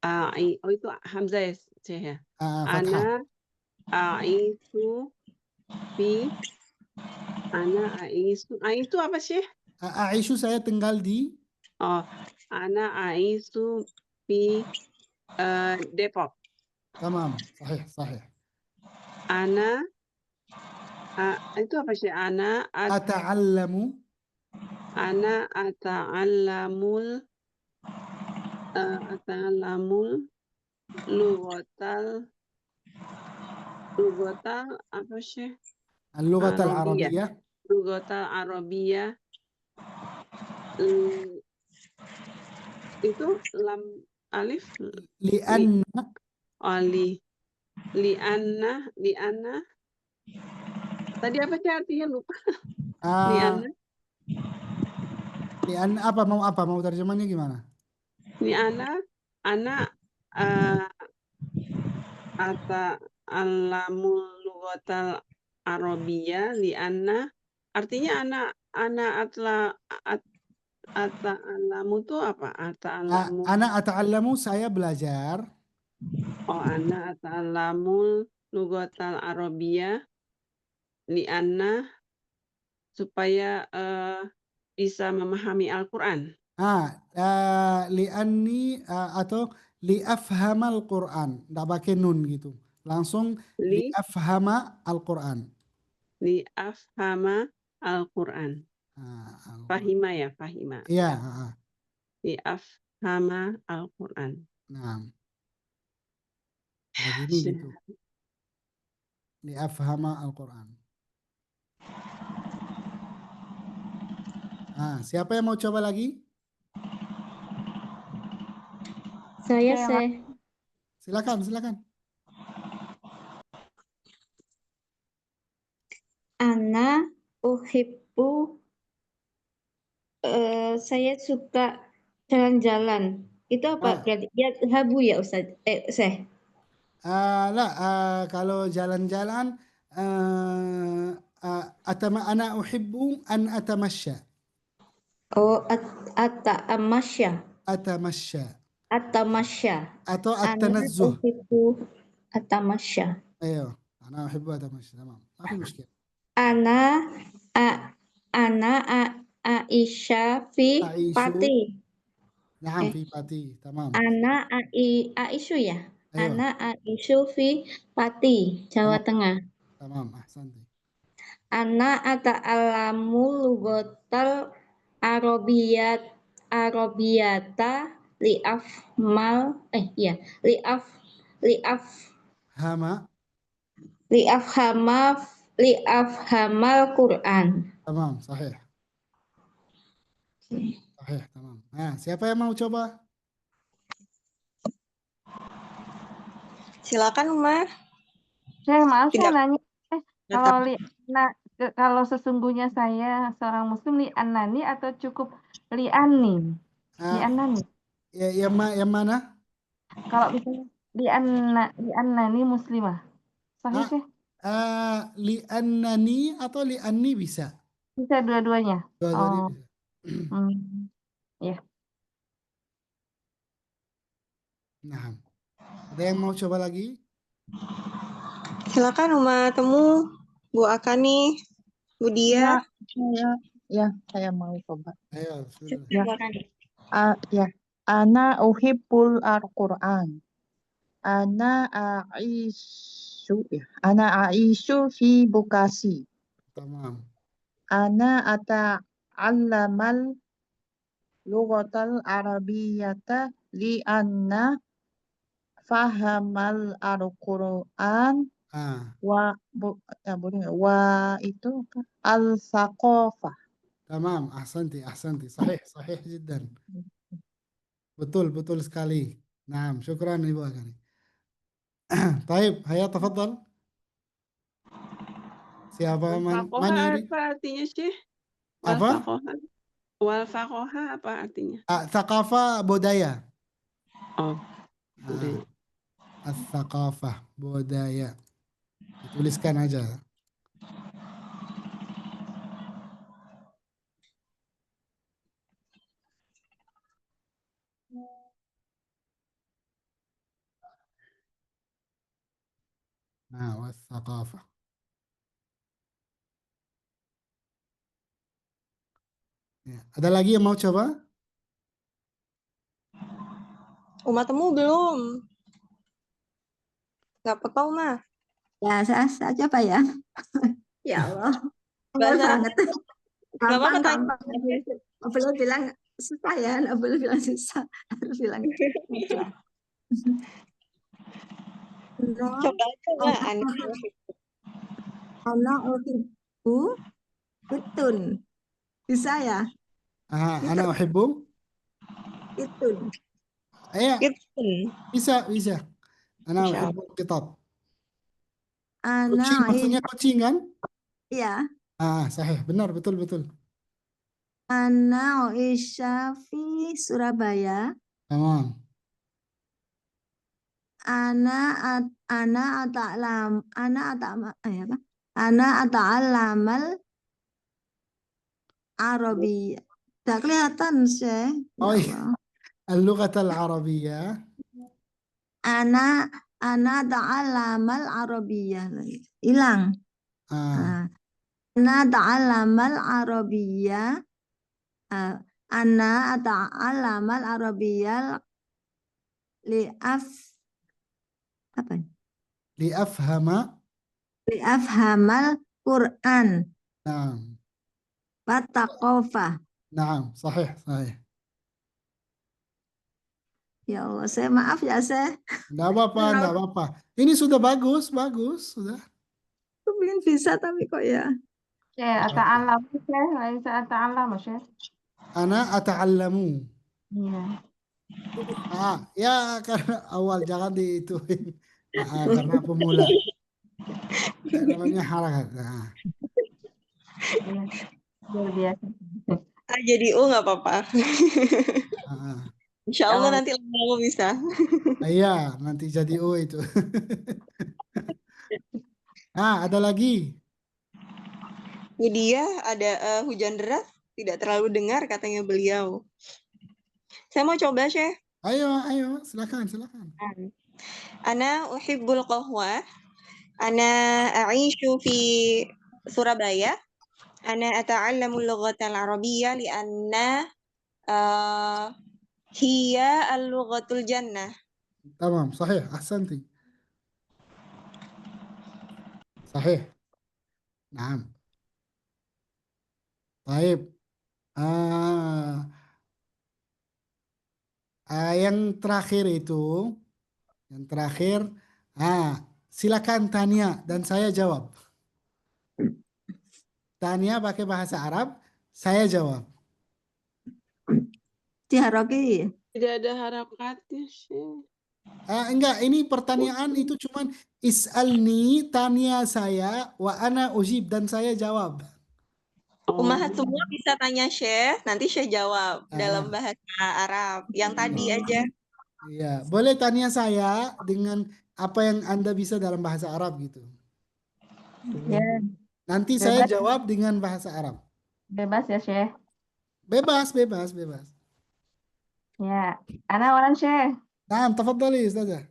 Oh itu hamzah ya, Syekh ya. Fathah. Ana a'ishu fi. Ana a'ishu. Itu apa sih? A'ishu saya tinggal di. Ana a'ishu fi Depok. Tamam, sahih. Ana itu apa sih? Ana ata'allamul lughatal apa sih? Lughatal Arabiyyah. Lughatal Arabiyyah. Itu lam alif li'anna. Li'anna. Tadi apa sih artinya, lupa. Li'anna apa? Mau terjemahnya gimana? Li'anna ata'allamul lughatal arabiyyah li'anna, artinya ana Ata'alamu itu apa? Ata'alamu. Ana ata'allamu, saya belajar. Oh, ana ata'alamul lughatal arabiyah li'anna supaya bisa memahami Al-Quran. Li'anni atau li'afhamal Quran. Nggak pakai nun gitu. Langsung li'afhama Al-Quran. Li'afhama Al-Quran. Fahima ya, fahima. Iya. Li'afhama Al-Quran. Nah. Kayak gini gitu. Li'afhama Al-Quran. Siapa yang mau coba lagi? Saya. Silakan. Ana uhibbu, saya suka jalan-jalan. Itu apa berarti? Ya, habu ya Ustaz. Saya. Kalau jalan-jalan ana uhibbu an atamasya. Oh, atamasya. Atau Ana at-tanazzuh. uhibbu atamasya. Ayo, ana uhibbu atamasya. Tamam. Ma fi mushkil. Ana Aisyah fi Pati. Naam, fi Pati. Tamam. Ana Aisyu ya. Ayo. Ana Aisyu fi Pati, Jawa Tengah. Tamam, ahsanti. Ana ata'alamu lughatal arabiyata li'afhamal Quran. Tamam, sahih. Sahih, tamam. Siapa yang mau coba? Silakan, Umar. Maaf Tidak. saya nanya, kalau sesungguhnya saya seorang muslim li'annani atau cukup li'anni? Li'annani. Yang mana? Kalau misalnya li'annani muslimah. Sahih sih? Li'annani atau li'anni bisa? Bisa dua-duanya. Dua-duanya bisa. Ya. Nah, ada yang mau coba lagi? Silakan Uma Temu, Bu Akani, Bu Dia. Saya mau coba. Ayo, Ya. Ana uhibbul Al-Quran. Ana aisyu fi Bekasi. Tamam. Ana ata'allamal lughatal arabiyyata li'anna fahamal Al-Quran wa itu al-thaqafah. Tamam, ahsanti. Sahih jiddan. Betul sekali. Nah, syukran Ibu Akani. Taib, hayya tafadhal. Siapa man yuri? Apa artinya, Syekh? Apa? Wal-faqoha apa artinya? Thaqafah budaya. Oh, budaya. Thaqafah budaya. Dituliskan aja. Wathaqafah. Ya. Ada lagi yang mau coba? Uma Temu belum. Gak apa-apa, Uma. Ya, saya coba ya. Ya Allah. Bahasa Banget. Gampang. Nggak boleh bilang susah ya, nggak boleh bilang susah. Harus bilang mudah. Coba aja, Ana uhibbu itun. Bisa ya? Ana uhibbu Itun. Iya. Bisa. Ana uhibbu kitab. Kucing, maksudnya kucing kan? Iya. Sahih, benar, betul. Ana Aisyah fi Surabaya. Tamam. Ana ata'allamal Arabiyah. Tak kelihatan, Syekh. Ya Oh iya. Allah. اللغة العربية. Ana ta'allamal arabiyyah. Hilang. Ah, Ana ta'allamal arabiyyah. Ana ta'allamal arabiyyah li'af apa? لأفهم. Li'afhamal Quran. نعم Wattaqofa. نعم صحيح صحيح. Ya Allah, saya maaf ya, saya Enggak apa-apa, enggak apa-apa. Ini sudah bagus, bagus, sudah. pengen bisa tapi kok ya. أتعلم شيء ليس أتعلم شيء. Ana ata'allamu. Iya. Ya karena awal jangan diituin. Karena pemula. Namanya harakat. Iya. Luar biasa. Jadi nggak apa-apa. Insya Allah Kalau nanti lama-lama bisa. Iya, nanti jadi O itu. Ada lagi. Widya ada hujan deras, tidak terlalu dengar katanya beliau. Saya mau coba, Syekh. Ayo, silakan. Ana uhibbul qahwa. Ana a'ishu fi Surabaya. Ana ata'allamu lughatal arabiyyah li'anna hiya al-lughatul jannah. Tamam, sahih, ahsanti. Sahih. Naam. Baik. Yang terakhir itu, silakan Tania dan saya jawab. Tania pakai bahasa Arab, saya jawab. Diharoki. Tidak ada harokatnya sih. Enggak, ini pertanyaan itu cuman is'alni, tanya saya, wa ana ujib, dan saya jawab. Umahat semua bisa tanya Syekh, nanti Syekh jawab dalam bahasa Arab. Yang tadi aja. Iya, boleh tanya saya dengan apa yang Anda bisa dalam bahasa Arab gitu. ya, Nanti saya bebas, jawab dengan bahasa Arab. bebas ya Syekh. Bebas. Ya, Ana orang Syekh. Nah, tafadhali Ustazah.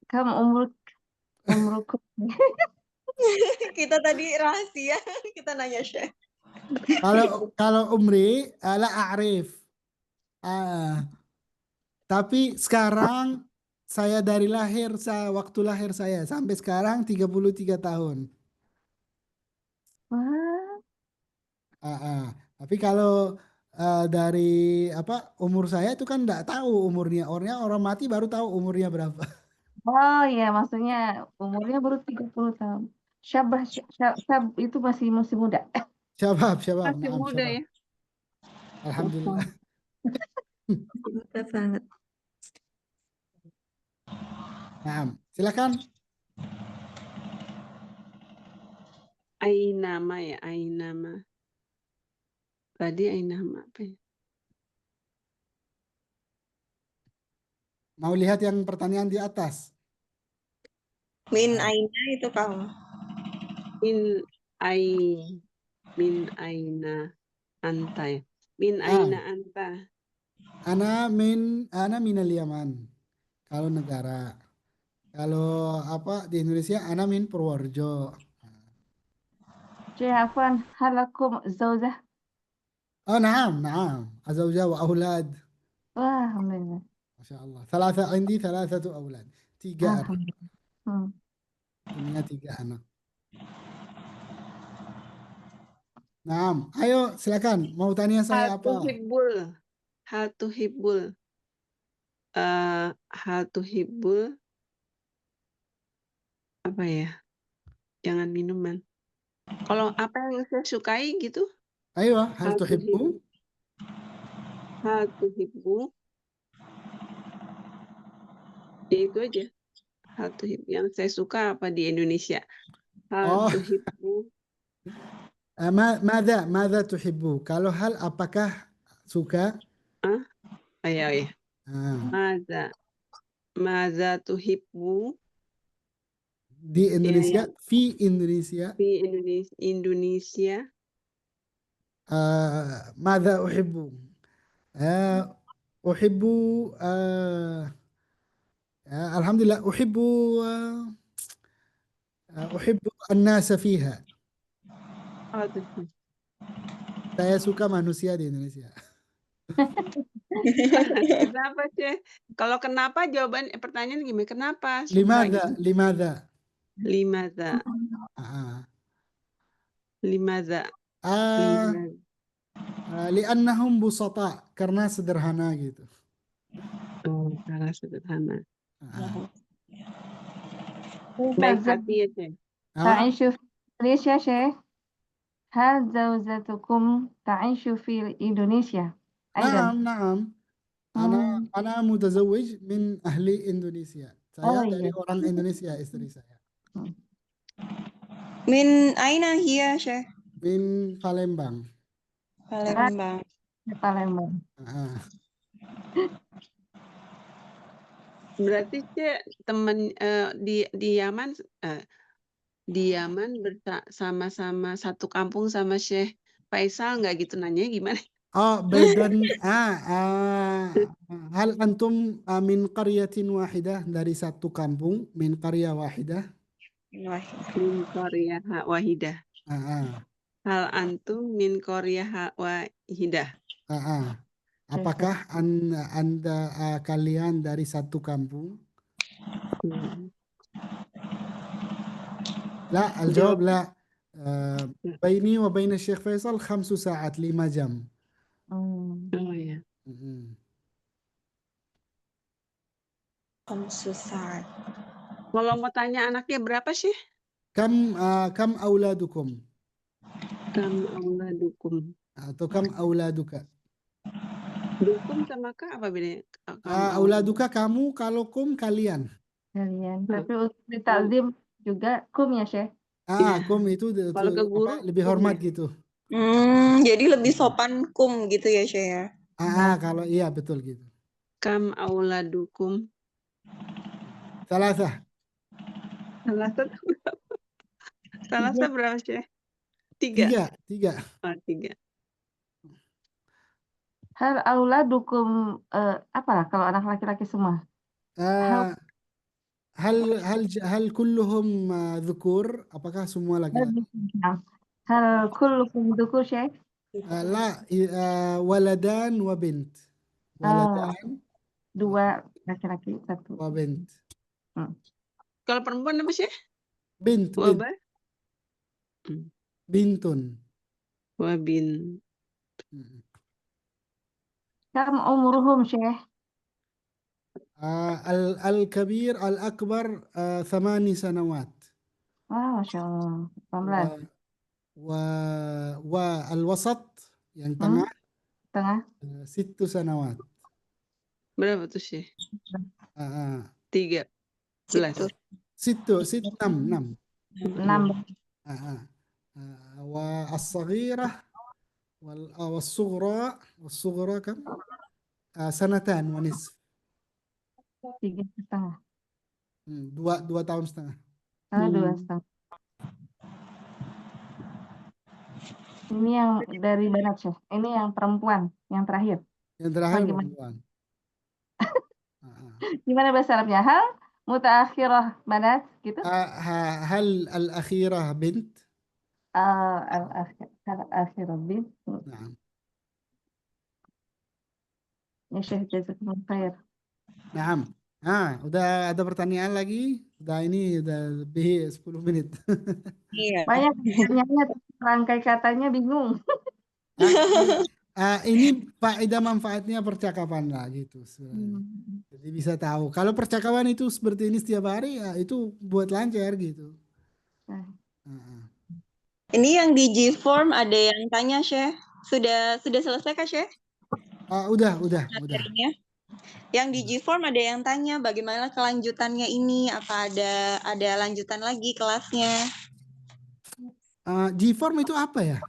Kamu umurku. Kita tadi rahasia, kita nanya Syekh. Kalau umri, la a'rif. Tapi sekarang saya dari waktu lahir saya sampai sekarang 33 tahun. Wah, Tapi kalau dari umur saya itu kan enggak tahu umurnya. Orang mati baru tahu umurnya berapa. oh iya, maksudnya umurnya baru 30 tahun. Syabah itu masih muda. Syabab. Masih Naam, muda syabab. ya. Alhamdulillah. Mudah banget. Naam, silakan. Ainama ya, ainama. Tadi ainama apa ya? Mau lihat yang pertanyaan di atas? Min aina itu kamu. Min aina anta ya. Min aina anta. Ana minal Yaman. Kalau negara. Kalau di Indonesia ana min Purworejo. Syekh Afwan, halakum zaujah. نعم زوجة وأولاد. Wah, alhamdulillah. ما شاء الله. عندي 3 أولاد. 3 anak. Alhamdulillah. Punya 3 anak. Naam, ayo silakan. Mau tanya saya apa? Hatuhibbul apa ya? Jangan minuman. Kalau apa yang saya sukai gitu? Ayo, hal tuhibbu? Hatuhibbu. Ya itu aja. Hatuhibbu. Yang saya suka apa di Indonesia? Hatuhibbu. Mada tuhibbu? Kalau hal apakah suka? Ayo. Maza tuhibbu. di Indonesia, fi Indonesia. Di Indonesia. ماذا أحب؟ أحب الحمد لله أحب الناس فيها. Apa tuh? Saya suka manusia di Indonesia. Kenapa sih? Kalau kenapa jawaban pertanyaan gimana? Kenapa suka Limadha, gitu? limadha. Limadha. Limadha. Limadha. Li'annahum busata, karena sederhana gitu. Oh, karena sederhana. كيف Baik الزوج hati ya, Cek. تعيش في إندونيسيا شيخ؟ هل زوجتكم تعيش في إندونيسيا أيضا؟ Naam. Ana mutazawwij min ahli Indonesia. Saya Oh dari iya. orang Indonesia, istri saya. Min aina hiya, Syekh? Min Palembang. Palembang. Palembang. Berarti Cek teman di Yaman sama-sama satu kampung sama Syekh Faisal nggak gitu nanya gimana? Oh, Baidan. Hal antum min qaryatin wahidah, dari satu kampung, min qarya wahidah. Min Korea wahidah. Hal antum min Korea wahidah. Apakah anda kalian dari satu kampung? La, al-jawab la. Baini wa baina Syekh Faisal 5 saat, 5 jam. Oh ya. 5 saat. Kalau mau tanya anaknya berapa sih? Kam auladukum? Kam auladukum. Atau kam auladuka? Dukum sama ka apa bedanya? Auladuka kamu, kalau kum kalian. Kalian. Tapi untuk ditakdim juga kum ya Syekh? Kum itu Kalau ke guru lebih hormat gitu. Jadi lebih sopan kum gitu ya, Syekh ya? Kalau iya betul gitu. Kam auladukum. Salasah. Salasah berapa sih? 3. Oh, 3. Hal auladukum apalah kalau anak laki-laki semua? Hal kulluhum dhukur? Apakah semua laki-laki? Hal kullukum dhukur Syekh? La, waladan wa bint. Waladan 2 laki-laki, 1 wa bint. Kalau perempuan apa sih? Bint. Bintun. Wa bin. Kam umuruhum Syekh? Al-kabir al-akbar 8 sanawat. Wah, Masya Allah. 18. Al-wasat yang tengah 6 sanawat. Berapa tuh sih? 13. 6. والصغيرة والصغرى كم؟ 2 ونصف. 3,5. 2 tahun setengah. 2,5. Ini yang dari Banat Syekh. Ini yang perempuan, yang terakhir. Yang terakhir gimana? perempuan. Gimana bahasa Arabnya? Hal mutaakhirah Banat gitu? هل الأخيرة بنت؟ Al-akhirah bint. نعم. Ya Syekh, jazakumullah khair. Naam. Udah ada pertanyaan lagi? Udah lebih 10 menit. Iya. Banyak pertanyaannya, rangkai katanya bingung. Ini faedah manfaatnya percakapan lah gitu sebenarnya. Jadi bisa tahu. Kalau percakapan itu seperti ini setiap hari, ya itu buat lancar gitu. Ini yang di G-form ada yang tanya, Syekh. Sudah selesai kah, Syekh? Udah. Materinya. Yang di G-form ada yang tanya bagaimana kelanjutannya ini, apa ada lanjutan lagi kelasnya? G-form itu apa ya?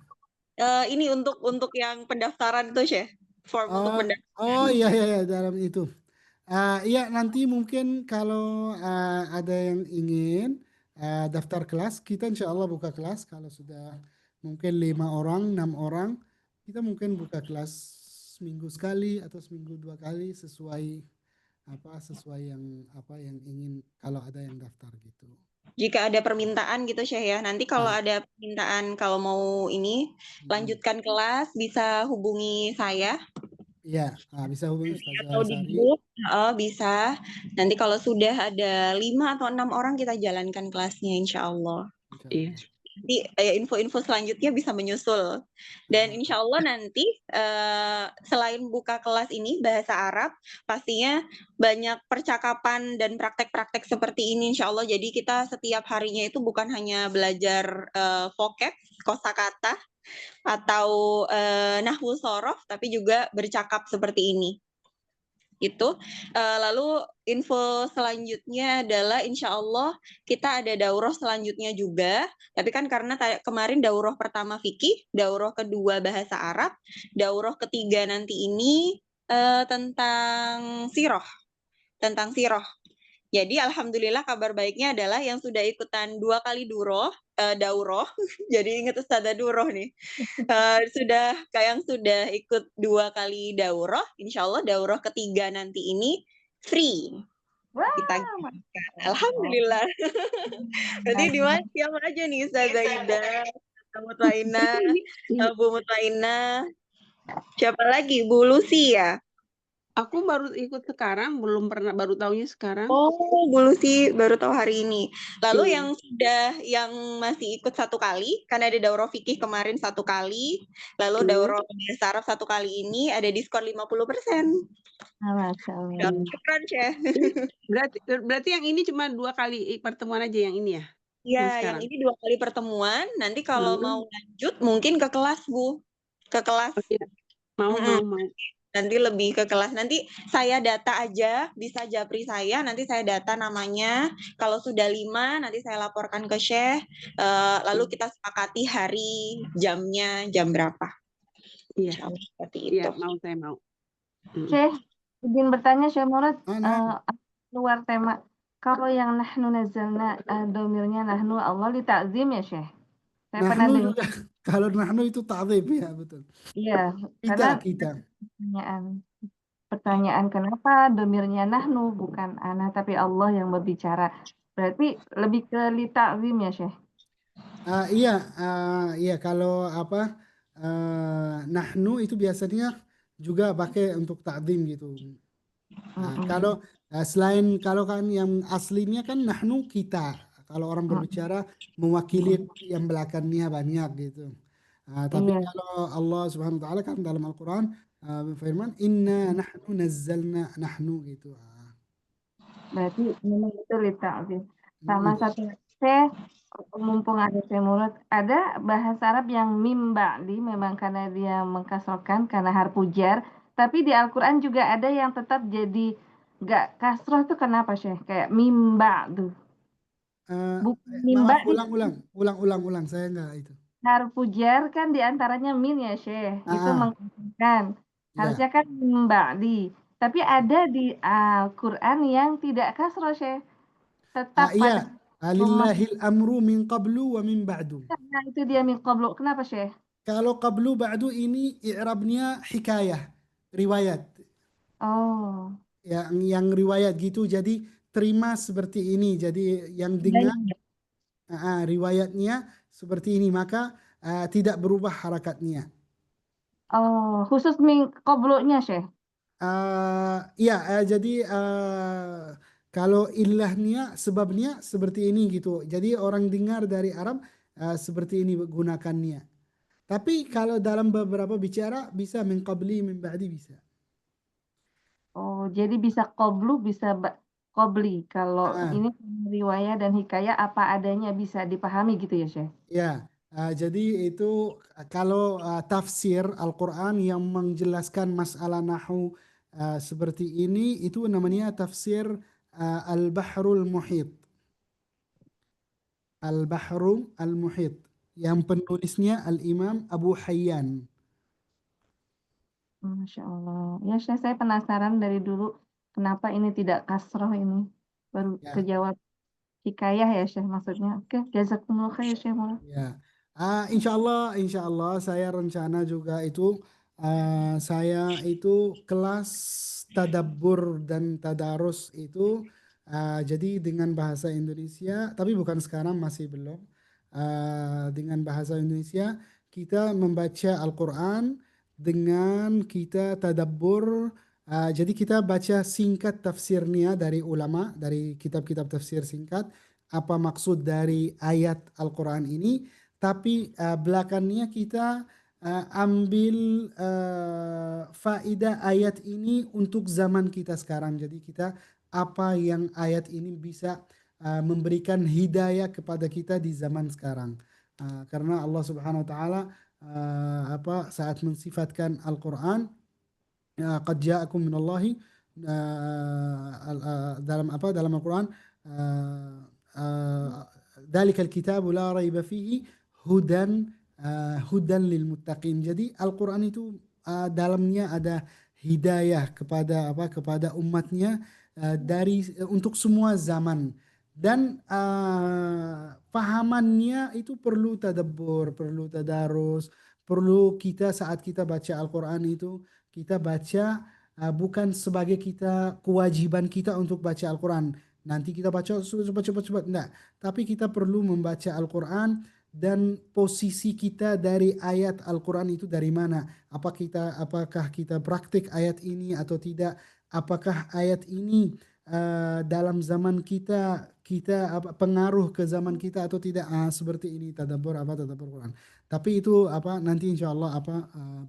Ini untuk yang pendaftaran itu, Syekh. Form untuk pendaftaran. Oh iya dalam itu. Iya, nanti mungkin kalau ada yang ingin daftar kelas. Kita insya Allah buka kelas kalau sudah mungkin 5 orang, 6 orang, kita mungkin buka kelas seminggu sekali atau seminggu 2 kali sesuai yang ingin kalau ada yang daftar gitu. Jika ada permintaan gitu Syekh ya. Nanti kalau ada permintaan kalau mau ini lanjutkan kelas bisa hubungi saya Iya, bisa hubungi Ustazah atau di Sari. grup. Bisa. Nanti kalau sudah ada 5 atau 6 orang kita jalankan kelasnya insya Allah. Insya Iya. Allah. Nanti info-info selanjutnya bisa menyusul. Dan insya Allah nanti selain buka kelas ini bahasa Arab, pastinya banyak percakapan dan praktek-praktek seperti ini insya Allah. Jadi kita setiap harinya itu bukan hanya belajar vocab, kosakata, atau nahwu sorof, tapi juga bercakap seperti ini. Itu lalu info selanjutnya adalah insya Allah kita ada daurah selanjutnya juga, tapi kan karena kemarin daurah pertama fikih, daurah kedua bahasa Arab, daurah ketiga nanti ini tentang siroh. Jadi alhamdulillah kabar baiknya adalah yang sudah ikutan 2 kali daurah, jadi ingat Ustazah Duroh nih. Yang sudah ikut 2 kali daurah, insya Allah daurah ketiga nanti ini free. Wah, Kita alhamdulillah. Jadi di mana siapa aja nih Ustazah Ida, Bu Mutmainah, siapa lagi? Bu Lucy ya? Aku baru ikut sekarang, baru tahunya sekarang. Oh, Bu Lucy baru tahu hari ini. Lalu yang masih ikut 1 kali, karena ada daurah fikih kemarin 1 kali, lalu daurah bahasa Arab 1 kali ini ada diskon 50%. Masya Allah. Keren, Syekh. Berarti yang ini cuma 2 kali pertemuan aja yang ini ya? Iya, yang ini 2 kali pertemuan. Nanti kalau mau lanjut mungkin ke kelas, Bu. Ke kelas. Oh, iya. Mau. Nanti lebih ke kelas. Nanti saya data aja, bisa japri saya, nanti saya data namanya. Kalau sudah 5, nanti saya laporkan ke Syekh. Lalu kita sepakati hari, jamnya, jam berapa. Iya. Insya Allah seperti itu. Iya, saya mau. Syekh, izin bertanya Syekh Murad, luar tema. Kalau yang nahnu nazzalna, domirnya nahnu Allah li ta'zim ya Syekh? Saya pernah Nahnu dengar. juga, kalau nahnu itu ta'zim ya, betul. Iya, karena Kita. pertanyaan kenapa domirnya nahnu bukan ana tapi Allah yang berbicara. Berarti lebih ke li ta'zim ya Syekh? Iya, kalau nahnu itu biasanya juga pakai untuk ta'zim gitu. Kalau selain kalau kan yang aslinya kan nahnu kita. Kalau orang berbicara mewakili yang belakangnya banyak gitu. Tapi kalau Allah Subhanahu wa taala kan dalam Al-Qur'an berfirman inna nahnu nazzalna nahnu gitu. Berarti memang itu li ta'zim. Sama satu Syekh, mumpung ada Syekh Murad, ada bahasa Arab yang mim ba'di memang karena dia mengkasrohkan karena harfu jar, tapi di Al-Qur'an juga ada yang tetap jadi enggak kasroh itu kenapa Syekh? Kayak mim ba'du. Mim Maaf, ba'di ulang, saya enggak itu. harfu jar kan diantaranya min ya Syekh, itu mengkasrohkan. Harusnya kan mim ba'di. Tapi ada di Al-Qur'an yang tidak kasroh Syekh. Tetap pada Lillahil amru min qablu wa min ba'du. Nah, itu dia min qablu. Kenapa, Syekh? Kalau qablu ba'du ini i'rabnya hikayah, riwayat. Oh. Yang riwayat gitu, jadi terima seperti ini. Jadi yang dengar riwayatnya seperti ini, maka tidak berubah harakatnya. Oh, khusus min qablunya, Syekh? Jadi kalau ilahnya, sebabnya seperti ini gitu. Jadi orang dengar dari Arab seperti ini gunakannya. Tapi kalau dalam beberapa bicara bisa min qabli, min ba'di bisa. Oh, jadi bisa qablu, bisa qabli. Kalau ini riwayat dan hikayah apa adanya bisa dipahami gitu ya, Syekh? Ya, jadi itu kalau tafsir Al-Quran yang menjelaskan masalah nahu seperti ini, itu namanya tafsir Al-Bahrul Muhit. Al-Bahrul Al-Muhit. Yang penulisnya Al-Imam Abu Hayyan. Masya Allah. Ya, Syekh, saya penasaran dari dulu kenapa ini tidak kasroh ini. Baru kejawab. hikayah ya Syekh maksudnya. Oke, jazakumullah khair Syekh Murad. Ya, insya Allah saya rencana juga itu saya itu kelas tadabbur dan tadarus itu jadi dengan bahasa Indonesia, tapi bukan sekarang masih belum. Dengan bahasa Indonesia kita membaca Al-Quran dengan kita tadabbur. Jadi kita baca singkat tafsirnya dari ulama, dari kitab-kitab tafsir singkat apa maksud dari ayat Al-Quran ini, tapi belakangnya kita ambil faedah ayat ini untuk zaman kita sekarang. Jadi kita apa yang ayat ini bisa memberikan hidayah kepada kita di zaman sekarang. Karena Allah Subhanahu wa taala saat mensifatkan Al-Quran, qad ja'akum minallahi, dalam Al-Quran, dalikal kitabu la raiba fihi hudan lil muttaqin. Jadi Al-Quran itu dalamnya ada hidayah kepada umatnya untuk semua zaman, dan pahamannya itu perlu tadabbur, perlu tadarus, perlu kita saat kita baca Al-Quran itu kita baca bukan sebagai kita kewajiban kita untuk baca Al-Quran. Nanti kita baca cepat-cepat, enggak. Tapi kita perlu membaca Al-Quran dan posisi kita dari ayat Al-Quran itu dari mana. Apakah kita praktik ayat ini atau tidak. Apakah ayat ini dalam zaman kita pengaruh ke zaman kita atau tidak. Seperti ini tadabbur Quran. Tapi itu nanti insya Allah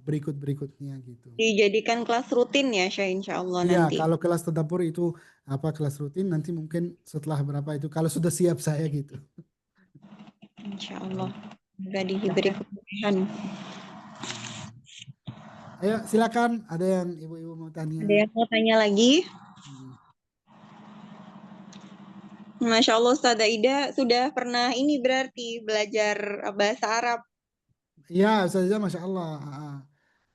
berikutnya gitu. Dijadikan kelas rutin ya Syekh insya Allah Iya, nanti. kalau kelas tadabbur itu kelas rutin, nanti mungkin setelah berapa itu kalau sudah siap saya gitu. Insya Allah. Semoga diberi kemudahan. Ayo silakan, ada yang ibu-ibu mau tanya? Ada yang mau tanya lagi? Masya Allah Ustazah Ida sudah pernah ini berarti belajar bahasa Arab. Iya, Ustazah Masya Allah.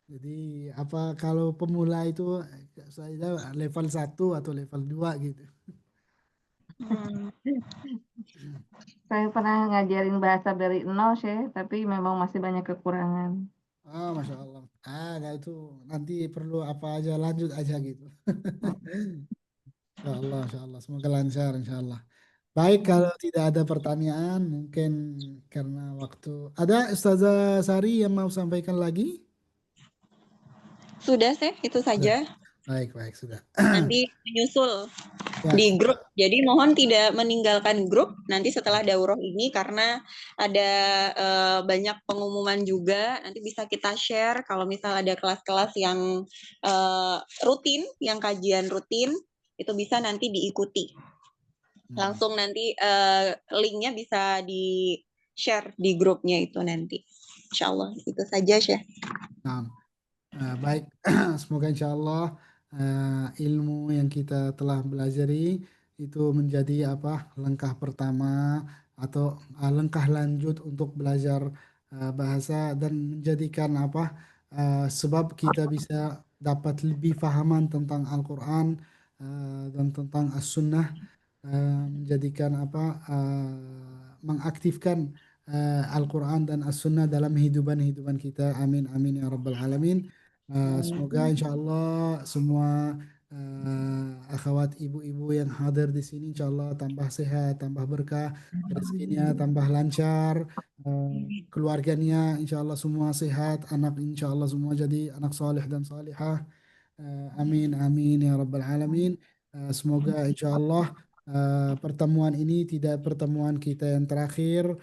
Jadi kalau pemula itu saya level 1 atau level 2 gitu. Saya pernah ngajarin bahasa dari nol Syekh, tapi memang masih banyak kekurangan. Masya Allah. Nah itu nanti perlu apa aja, lanjut aja gitu. Insya Allah. Semoga lancar insya Allah. Baik, kalau tidak ada pertanyaan, mungkin karena waktu. Ada Ustazah Sari yang mau sampaikan lagi? Sudah Syekh, itu saja. Baik, sudah. Nanti menyusul Ya. di grup. Jadi mohon tidak meninggalkan grup nanti setelah daurah ini karena ada banyak pengumuman juga. Nanti bisa kita share kalau misal ada kelas-kelas yang rutin, yang kajian rutin, itu bisa nanti diikuti. Langsung nanti linknya bisa di-share di grupnya itu nanti. Insya Allah itu saja Syekh. Baik, semoga insya Allah ilmu yang kita telah belajari itu menjadi langkah pertama atau langkah lanjut untuk belajar bahasa dan menjadikan sebab kita bisa dapat lebih fahaman tentang Al-Quran dan tentang As-Sunnah, menjadikan mengaktifkan Al-Quran dan As-Sunnah dalam hidupan kita. Amin amin ya rabbal alamin. Semoga insya Allah semua akhwat ibu-ibu yang hadir di sini insya Allah tambah sehat, tambah berkah, rezekinya tambah lancar, keluarganya insya Allah semua sehat, anak insya Allah semua jadi anak saleh dan salihah. Amin amin ya rabbal alamin. Semoga insya Allah pertemuan ini tidak pertemuan kita yang terakhir.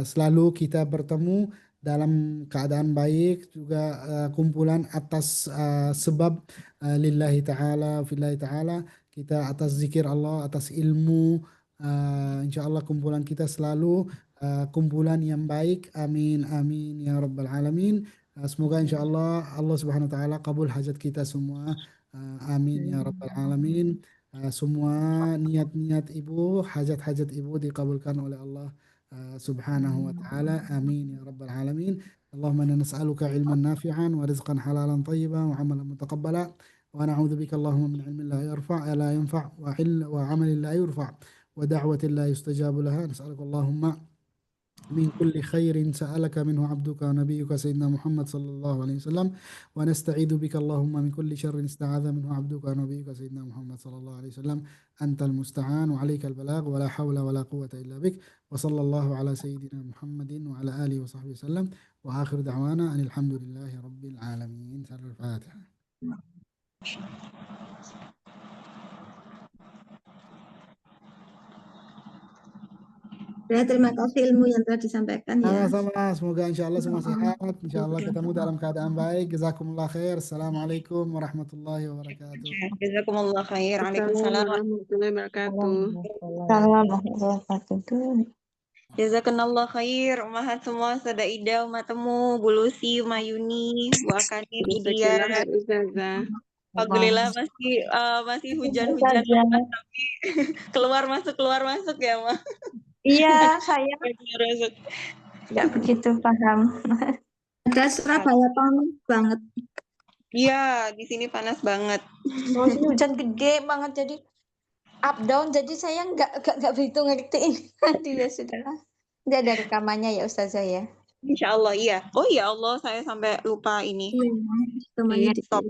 Selalu kita bertemu dalam keadaan baik, juga kumpulan atas sebab lillahi ta'ala, fillahi ta'ala, kita atas zikir Allah, atas ilmu. Insya Allah kumpulan kita selalu kumpulan yang baik. Amin amin ya rabbal alamin. Semoga insya Allah Subhanahu wa ta'ala kabul hajat kita semua. Amin ya rabbal alamin. Semua niat-niat ibu, hajat-hajat ibu dikabulkan oleh Allah subhanahu wa ta'ala. Amin ya rabbal alamin. Allahumma inna nas'aluka ilman nafi'an wa rizqan halalan tayyiban wa amalan mutaqabbala wa na'udzu bika Allahumma min ilmin la yanfa' wa amalin la yurfa' ودعوة لا يستجاب لها. نسألك اللهم من كل خير سألك منه عبدك ونبيك سيدنا محمد صلى الله عليه وسلم، ونستعيذ بك اللهم من كل شر استعاذ منه عبدك ونبيك سيدنا محمد صلى الله عليه وسلم. أنت المستعان وعليك البلاغ ولا حول ولا قوة إلا بك. وصلى الله على سيدنا محمد وعلى آله وصحبه وسلم. وآخر دعوانا أن الحمد لله رب العالمين. سر الفاتحة. Ya, terima kasih ilmu yang telah disampaikan ya. Sama-sama, semoga insya Allah semua sehat, insya Allah ketemu dalam keadaan baik. Jazakumullah khair. Assalamualaikum warahmatullahi wabarakatuh. Jazakumullah khair. Waalaikumsalam warahmatullahi wabarakatuh. Jazakallah khair. Umahat semua, Sada Ida, Uma Temu, Bu Lucy, Uma Yuni, Bu Akani, Bu Dia. Alhamdulillah masih hujan-hujan tapi keluar masuk ya, Ma. Iya, saya nggak begitu paham. Ada Surabaya panas banget. Iya, di sini panas banget. Oh, ini hujan gede banget, jadi up down. Jadi saya nggak begitu ngertiin. Nanti ya sudah. Ini ada rekamannya ya Ustazah ya. Insya Allah iya. Oh ya Allah, saya sampai lupa ini. Iya, temannya di Stop.